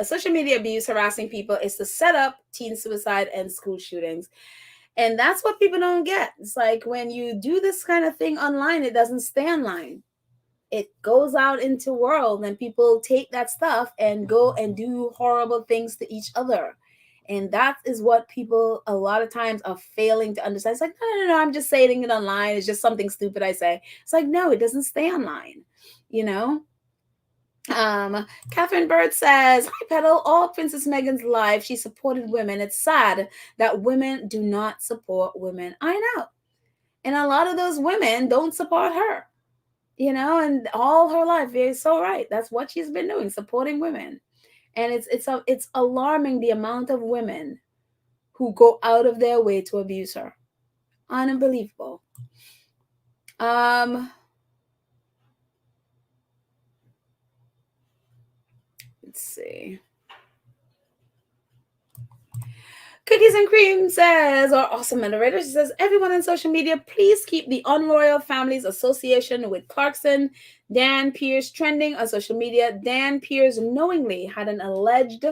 social media abuse harassing people is to set up teen suicide and school shootings. And that's what people don't get. It's like when you do this kind of thing online, it doesn't stay online. It goes out into world, and people take that stuff and go and do horrible things to each other. And that is what people a lot of times are failing to understand. It's like, no, I'm just saying it online. It's just something stupid I say. It's like, no, it doesn't stay online, Catherine Bird says, hi, Petal. All Princess Meghan's life, she supported women. It's sad that women do not support women. I know. And a lot of those women don't support her, and all her life. You're so right. That's what she's been doing, supporting women. And it's alarming the amount of women who go out of their way to abuse her. Unbelievable. Let's see. Cookies and Cream says, our awesome moderator, she says, everyone on social media, please keep the Unroyal Families Association with Clarkson, Dan Pierce trending on social media. Dan Pierce knowingly had an alleged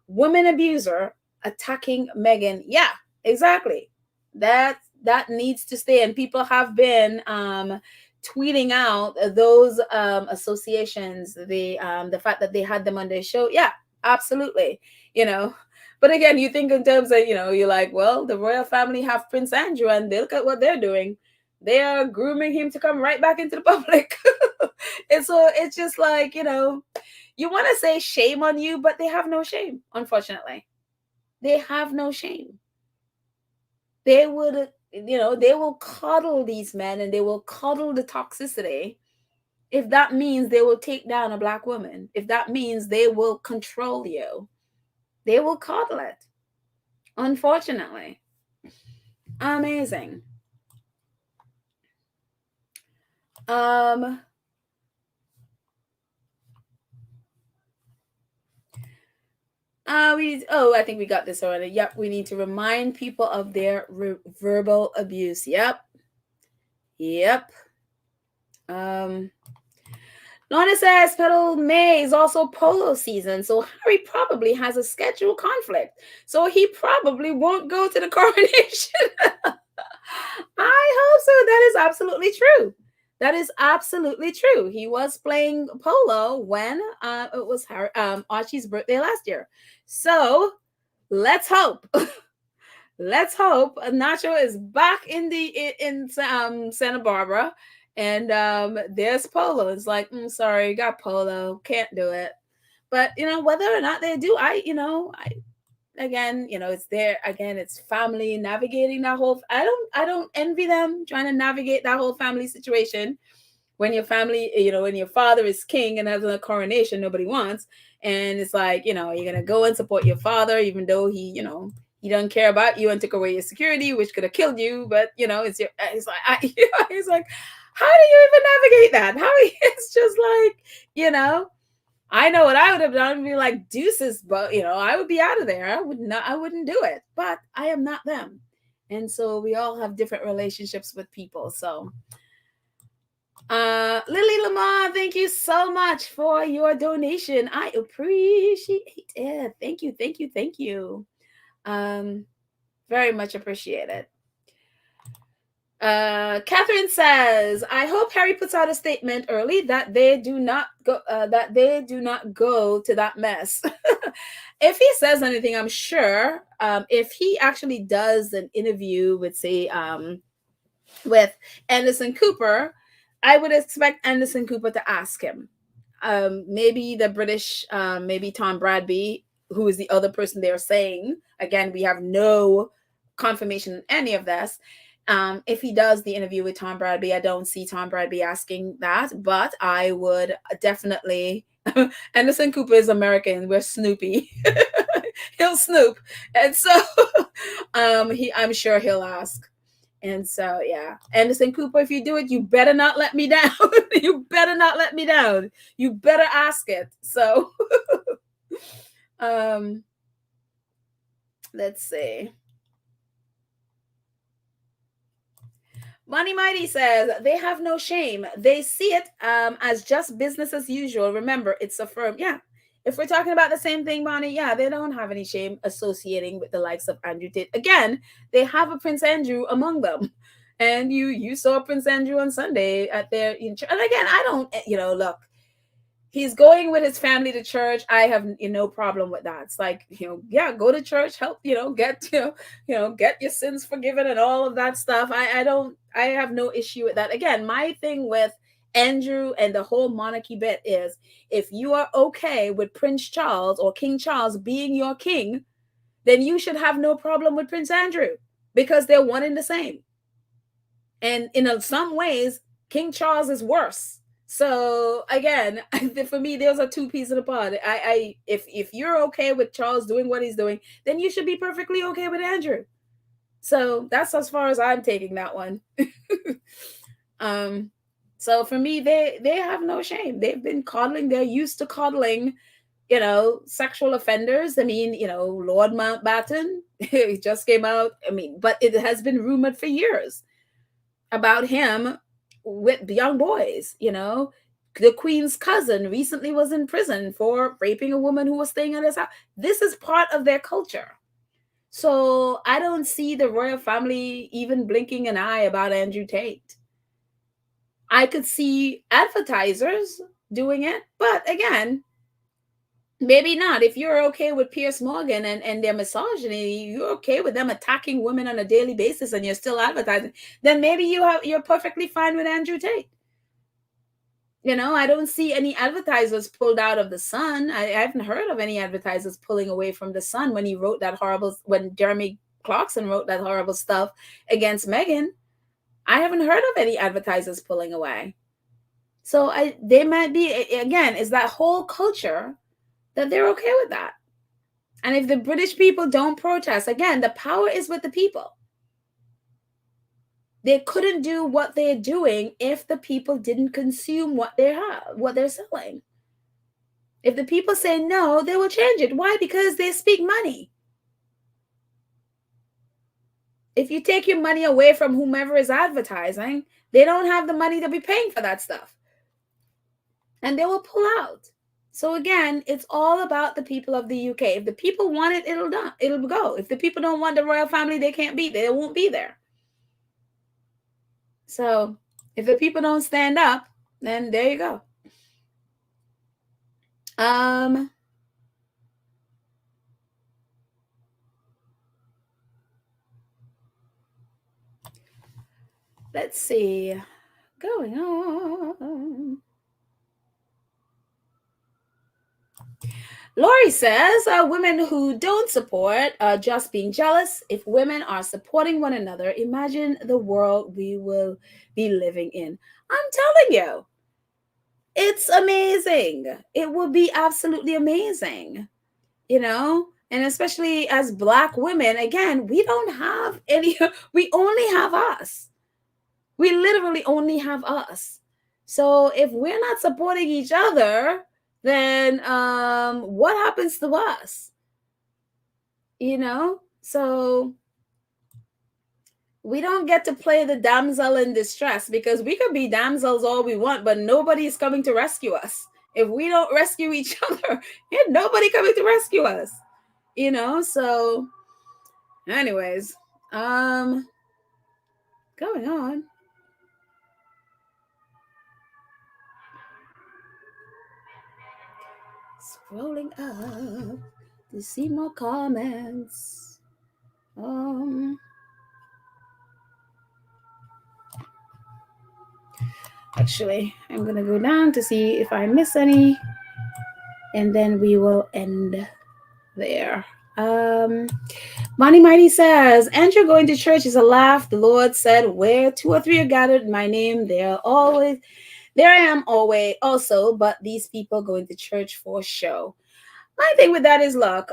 woman abuser attacking Meghan. Yeah, exactly. That needs to stay. And people have been tweeting out those associations, the fact that they had them on their show. Yeah, absolutely. But again, you think in terms of, you're like, well, the royal family have Prince Andrew, and they look at what they're doing. They are grooming him to come right back into the public. And so it's just like, you want to say shame on you, but they have no shame, unfortunately. They have no shame. They would, they will coddle these men, and they will coddle the toxicity if that means they will take down a Black woman, if that means they will control you. They will coddle it. Unfortunately. Amazing. I think we got this already. Yep, we need to remind people of their verbal abuse. Yep. Lorna says, Petal, May is also polo season, so Harry probably has a schedule conflict. So he probably won't go to the coronation. I hope so. That is absolutely true. That is absolutely true. He was playing polo when it was Archie's birthday last year. So let's hope. Let's hope Nacho is back in Santa Barbara. And there's polo. It's like, sorry, got polo, can't do it. But whether or not they do, it's there again. It's family navigating that whole. I don't envy them trying to navigate that whole family situation. When your family, when your father is king and has a coronation, nobody wants, and it's like, you're gonna go and support your father, even though he doesn't care about you and took away your security, which could have killed you. But it's like, how do you even navigate that? It's just like, I know what I would have done. Be like, deuces, but I would be out of there. I wouldn't do it. But I am not them. And so we all have different relationships with people. So Lily Lamar, thank you so much for your donation. I appreciate it. Thank you. Very much appreciated. Catherine says, I hope Harry puts out a statement early that they do not go to that mess. If he says anything, I'm sure if he actually does an interview with, say, with Anderson Cooper, I would expect Anderson Cooper to ask him. Maybe the British, maybe Tom Bradby, who is the other person they're saying. Again, we have no confirmation in any of this. If he does the interview with Tom Bradby, I don't see Tom Bradby asking that, but I would definitely. Anderson Cooper is American. We're Snoopy. He'll snoop, and so I'm sure he'll ask. And so, yeah, Anderson Cooper, if you do it, you better not let me down. You better not let me down. You better ask it. So, let's see. Money Mighty says they have no shame. They see it as just business as usual. Remember, it's a firm. Yeah. If we're talking about the same thing, Bonnie, yeah, they don't have any shame associating with the likes of Andrew Tate. Again, they have a Prince Andrew among them. And you saw Prince Andrew on Sunday at their and again, I don't, look, he's going with his family to church. I have no problem with that. It's like, yeah, go to church, help, get get your sins forgiven and all of that stuff. I have no issue with that. Again, my thing with Andrew and the whole monarchy bit is, if you are okay with Prince Charles or King Charles being your king, then you should have no problem with Prince Andrew, because they're one and the same. And in some ways, King Charles is worse. So again, for me, those are two pieces of the pod. If you're okay with Charles doing what he's doing, then you should be perfectly okay with Andrew. So that's as far as I'm taking that one. So for me, they have no shame. They've been coddling. They're used to coddling, sexual offenders. I mean, Lord Mountbatten, he just came out. I mean, but it has been rumored for years about him with young boys. The Queen's cousin recently was in prison for raping a woman who was staying at his house. This is part of their culture. So I don't see the royal family even blinking an eye about Andrew Tate. I could see advertisers doing it, but again, maybe not. If you're okay with Piers Morgan and their misogyny, you're okay with them attacking women on a daily basis, and you're still advertising, then maybe you're perfectly fine with Andrew Tate. I don't see any advertisers pulled out of the Sun. I haven't heard of any advertisers pulling away from the Sun when when Jeremy Clarkson wrote that horrible stuff against Meghan. I haven't heard of any advertisers pulling away. So they might be, again, is that whole culture that they're okay with that. And if the British people don't protest, again, the power is with the people. They couldn't do what they're doing if the people didn't consume what they're selling. If the people say no, they will change it. Why? Because they speak money. If you take your money away from whomever is advertising, they don't have the money to be paying for that stuff. And they will pull out. So again, it's all about the people of the UK. If the people want it, it'll go. If the people don't want the royal family, they won't be there. So if the people don't stand up, then there you go. Let's see. Going on. Lori says, women who don't support are just being jealous. If women are supporting one another, imagine the world we will be living in. I'm telling you, it's amazing. It will be absolutely amazing, and especially as Black women, again, we don't have any, we only have us. We literally only have us. So if we're not supporting each other, then what happens to us? So we don't get to play the damsel in distress, because we could be damsels all we want, but nobody's coming to rescue us. If we don't rescue each other, ain't nobody coming to rescue us. So anyways, going on. Scrolling up to see more comments. Actually, I'm gonna go down to see if I miss any, and then we will end there. Money Mighty says, Andrew going to church is a laugh. The Lord said, where two or three are gathered in my name, there I am always also, but these people going to church for show. My thing with that is, look,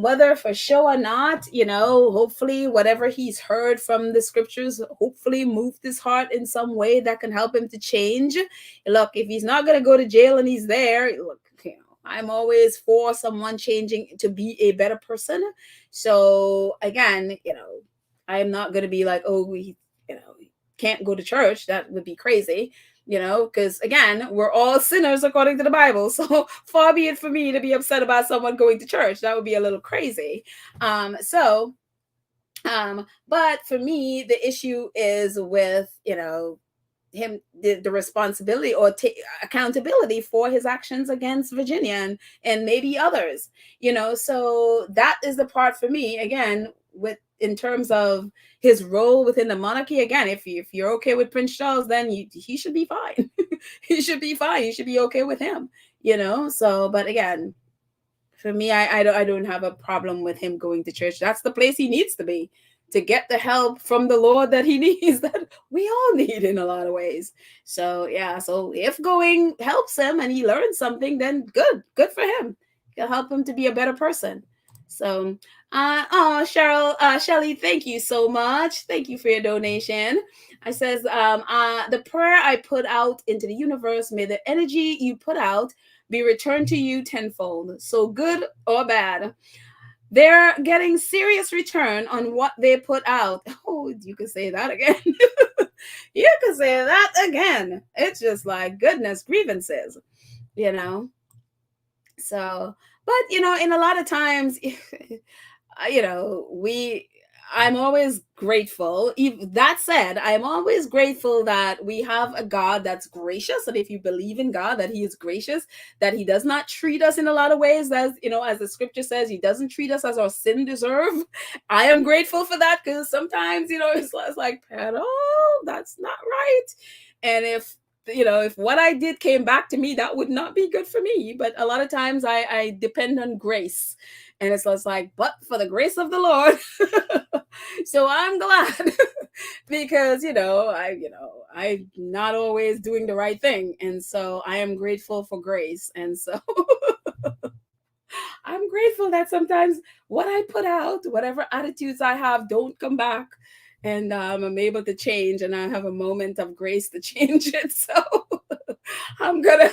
whether for show or not, hopefully whatever he's heard from the scriptures, hopefully moved his heart in some way that can help him to change. Look, if he's not going to go to jail and he's there, look, I'm always for someone changing to be a better person. So again, I'm not going to be like, oh, we, can't go to church. That would be crazy. Because again, we're all sinners according to the Bible. So far be it for me to be upset about someone going to church. That would be a little crazy. But for me, the issue is with, him the responsibility or accountability for his actions against Virginia and maybe others, so that is the part for me, again, with in terms of his role within the monarchy. Again, if you're okay with Prince Charles, then he should be fine. He should be fine. You should be okay with him, so, but again, for me, I don't have a problem with him going to church. That's the place he needs to be to get the help from the Lord that he needs, that we all need in a lot of ways. So yeah, so if going helps him and he learns something, then good for him. It'll help him to be a better person. So Shelly, thank you so much. Thank you for your donation. I says, the prayer I put out into the universe, may the energy you put out be returned to you tenfold. So good or bad, they're getting serious return on what they put out. Oh, you can say that again. You can say that again. It's just like, goodness, grievances, So, but, in a lot of times, I'm always grateful. That said, I'm always grateful that we have a God that's gracious. And if you believe in God, that he is gracious, that he does not treat us in a lot of ways, as the scripture says, he doesn't treat us as our sin deserve. I am grateful for that, because sometimes, it's like, oh, that's not right. And if what I did came back to me, that would not be good for me. But a lot of times I depend on grace. And it's like, but for the grace of the Lord. So I'm glad because, I'm not always doing the right thing. And so I am grateful for grace. And so I'm grateful that sometimes what I put out, whatever attitudes I have, don't come back. And I'm able to change, and I have a moment of grace to change it. So I'm gonna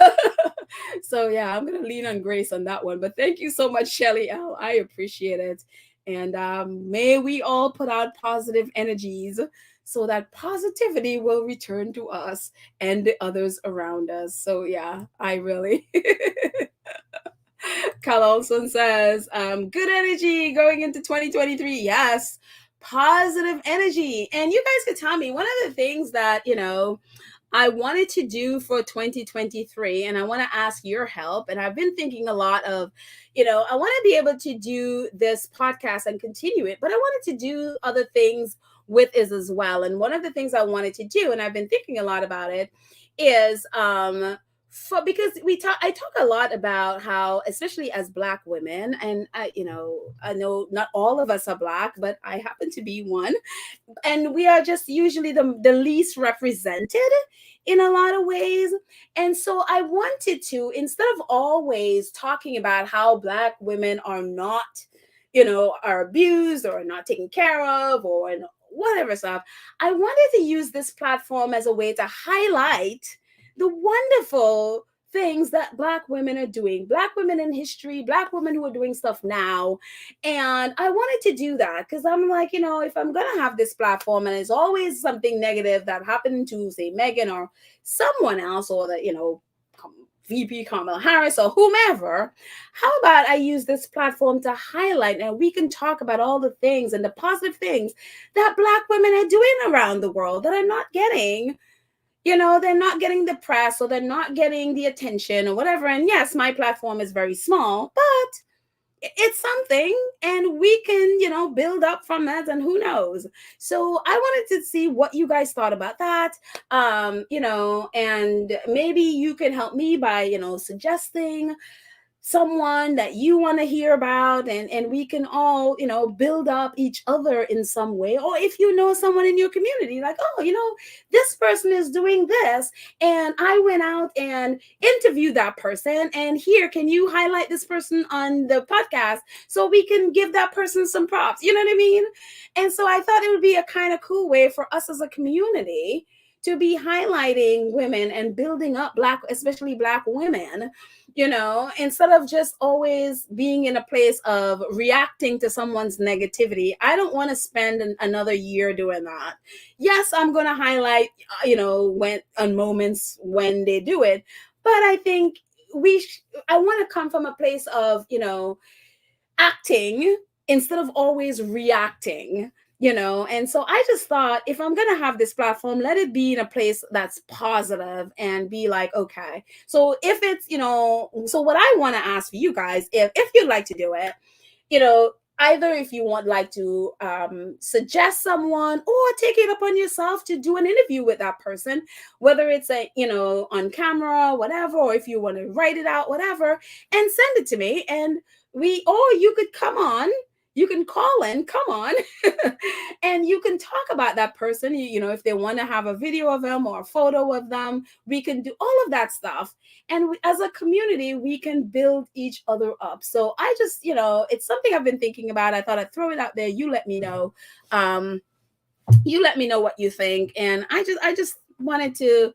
I'm gonna lean on grace on that one. But thank you so much, Shelly L. I appreciate it. And may we all put out positive energies so that positivity will return to us and the others around us. So yeah, I really Carl Olson says, good energy going into 2023. Yes, positive energy. And you guys could tell me one of the things that, I wanted to do for 2023, and I want to ask your help. And I've been thinking a lot of, I want to be able to do this podcast and continue it, but I wanted to do other things with it as well. And one of the things I wanted to do, and I've been thinking a lot about it, is because I talk a lot about how, especially as Black women, and I know not all of us are Black, but I happen to be one, and we are just usually the least represented in a lot of ways. And so I wanted to, instead of always talking about how Black women are not, are abused or not taken care of or whatever stuff, I wanted to use this platform as a way to highlight the wonderful things that Black women are doing, Black women in history, Black women who are doing stuff now. And I wanted to do that because I'm like, if I'm going to have this platform and it's always something negative that happened to, say, Meghan or someone else, or the, VP Kamala Harris or whomever, how about I use this platform to highlight, and we can talk about all the things and the positive things that Black women are doing around the world that are not getting, they're not getting the press, or they're not getting the attention or whatever. And yes, my platform is very small, but it's something, and we can, build up from that, and who knows. So I wanted to see what you guys thought about that, and maybe you can help me by, suggesting someone that you want to hear about, and we can all, build up each other in some way. Or if you know someone in your community, like, oh, this person is doing this, and I went out and interviewed that person, and here, can you highlight this person on the podcast so we can give that person some props? You know what I mean? And so I thought it would be a kind of cool way for us as a community to be highlighting women and building up especially Black women, instead of just always being in a place of reacting to someone's negativity. I don't want to spend another year doing that. Yes, I'm going to highlight, when on moments when they do it, but I think I want to come from a place of, acting instead of always reacting. And so I just thought, if I'm going to have this platform, let it be in a place that's positive, and be like, okay, so if it's, so what I want to ask for you guys, if you'd like to do it, either if you want like to suggest someone, or take it upon yourself to do an interview with that person, whether it's on camera, whatever, or if you want to write it out, whatever, and send it to me. And or you could come on, you can call in, come on, and you can talk about that person. If they want to have a video of them or a photo of them, we can do all of that stuff. And as a community, we can build each other up. So I just, it's something I've been thinking about. I thought I'd throw it out there. You let me know. You let me know what you think. And I just wanted to,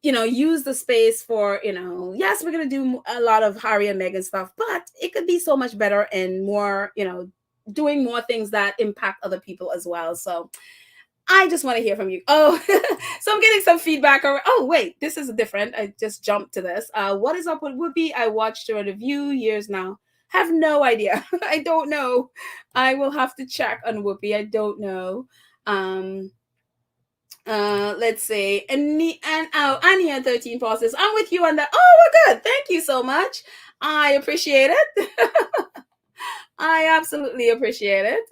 use the space for, yes, we're going to do a lot of Harry and Meghan stuff, but it could be so much better and more, doing more things that impact other people as well. So I just want to hear from you. Oh, so I'm getting some feedback. Oh, wait, this is different. I just jumped to this. What is up with Whoopi? I watched her in a few years now. Have no idea. I don't know. I will have to check on Whoopi. I don't know. Let's see. Annie 13 process. I'm with you on that. Oh, we're good. Thank you so much. I appreciate it. I absolutely appreciate it.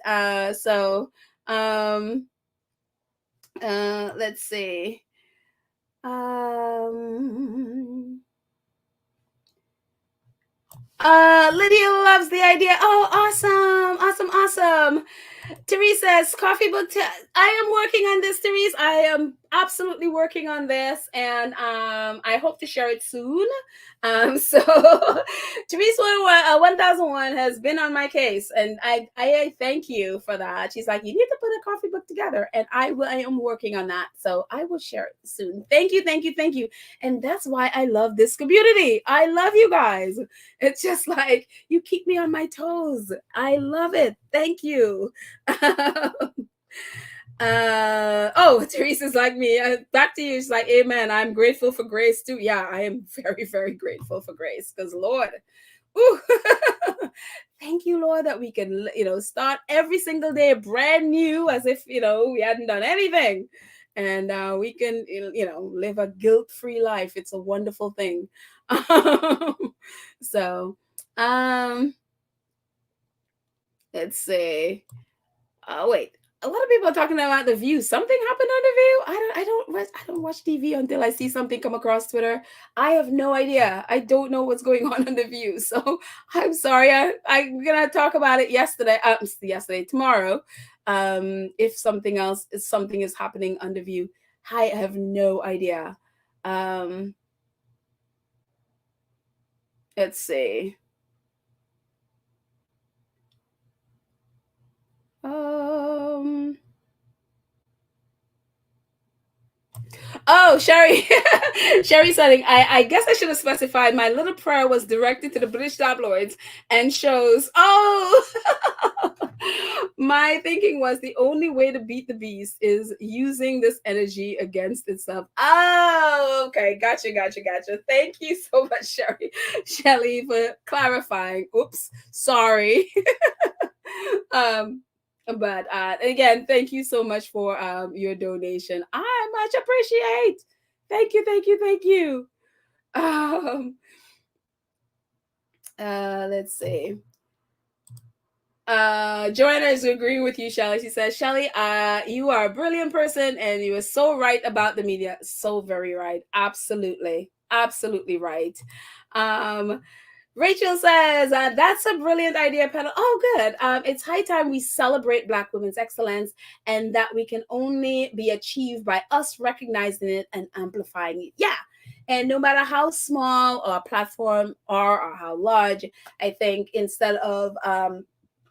Let's see. Lydia loves the idea. Oh, awesome. Therese says, coffee book. I am working on this, Therese. I am absolutely working on this, and I hope to share it soon. So Therese 1001 has been on my case, and I thank you for that. She's like, you need to put a coffee book together, and I am working on that. So I will share it soon. Thank you. And that's why I love this community. I love you guys. It's just like, you keep me on my toes. I love it. Thank you. Teresa's like me. Back to you. She's like, amen. I'm grateful for grace too. Yeah, I am very, very grateful for grace, because Lord, thank you, Lord, that we can, start every single day brand new, as if, we hadn't done anything. And we can, live a guilt-free life. It's a wonderful thing. So, let's see. Wait. A lot of people are talking about The View. Something happened on The View. I don't watch TV until I see something come across Twitter. I have no idea. I don't know what's going on The View. So I'm sorry. I'm gonna talk about it tomorrow. If something is happening on The View, I have no idea. Let's see. Oh, Sherry. Sherry saying, I guess I should have specified my little prayer was directed to the British tabloids and shows. Oh, my thinking was the only way to beat the beast is using this energy against itself. Oh, okay. Gotcha. Thank you so much, Shelly, for clarifying. Oops. Sorry. But again, thank you so much for your donation. I much appreciate. Thank you. Let's see. Joanna is agreeing with you, Shelly. She says, Shelly, you are a brilliant person, and you are so right about the media. So very right. Absolutely right. Rachel says, that's a brilliant idea, Petal. Oh, good. It's high time we celebrate Black women's excellence, and that we can only be achieved by us recognizing it and amplifying it. Yeah. And no matter how small our platform are or how large, I think instead of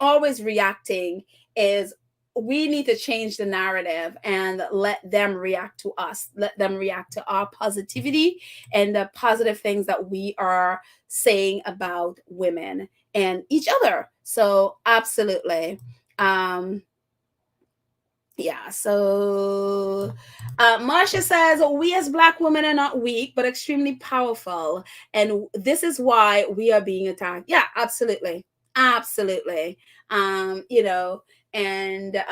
always reacting, is we need to change the narrative and let them react to us, let them react to our positivity and the positive things that we are saying about women and each other. So absolutely. Yeah, so Marsha says, we as Black women are not weak, but extremely powerful. And this is why we are being attacked. Yeah, absolutely. Absolutely. You know, and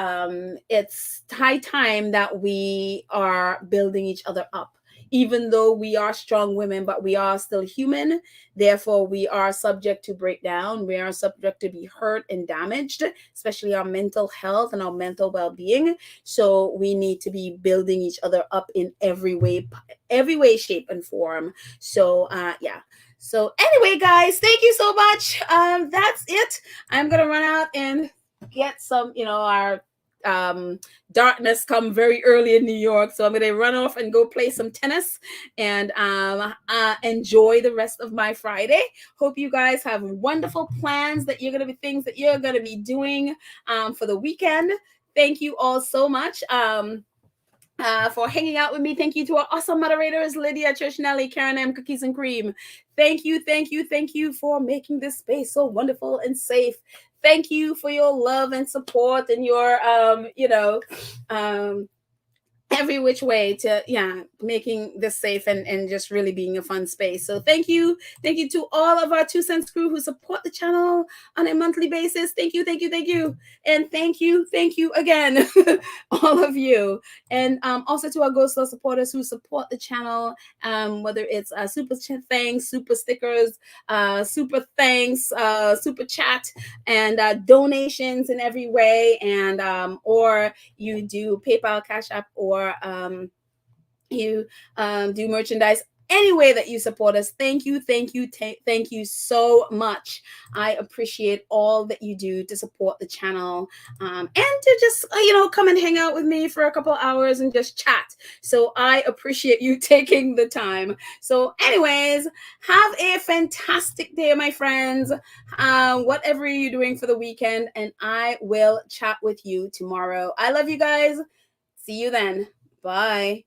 it's high time that we are building each other up. Even though we are strong women, but we are still human. Therefore, we are subject to breakdown. We are subject to be hurt and damaged, especially our mental health and our mental well-being. So we need to be building each other up in every way, shape, and form. So yeah. So anyway, guys, thank you so much. That's it. I'm gonna run out and get some, our darkness come very early in New York. So I'm going to run off and go play some tennis and enjoy the rest of my Friday. Hope you guys have wonderful plans that you're going to be things that you're going to be doing for the weekend. Thank you all so much. For hanging out with me. Thank you to our awesome moderators, Lydia, Trish, Nelly, Karen M, Cookies and Cream. Thank you for making this space so wonderful and safe. Thank you for your love and support and your, every which way to making this safe and just really being a fun space. So thank you to all of our 2 Cents crew who support the channel on a monthly basis. Thank you and thank you again all of you. And also to our Go Slow supporters who support the channel, whether it's super thanks, super stickers, super thanks, super chat, and donations in every way, and or you do PayPal, Cash App, or you do merchandise. Any way that you support us, thank you so much. I appreciate all that you do to support the channel, and to just come and hang out with me for a couple hours and just chat. So I appreciate you taking the time. So anyways, have a fantastic day, my friends, whatever you're doing for the weekend, and I will chat with you tomorrow. I love you guys. See you then. Bye.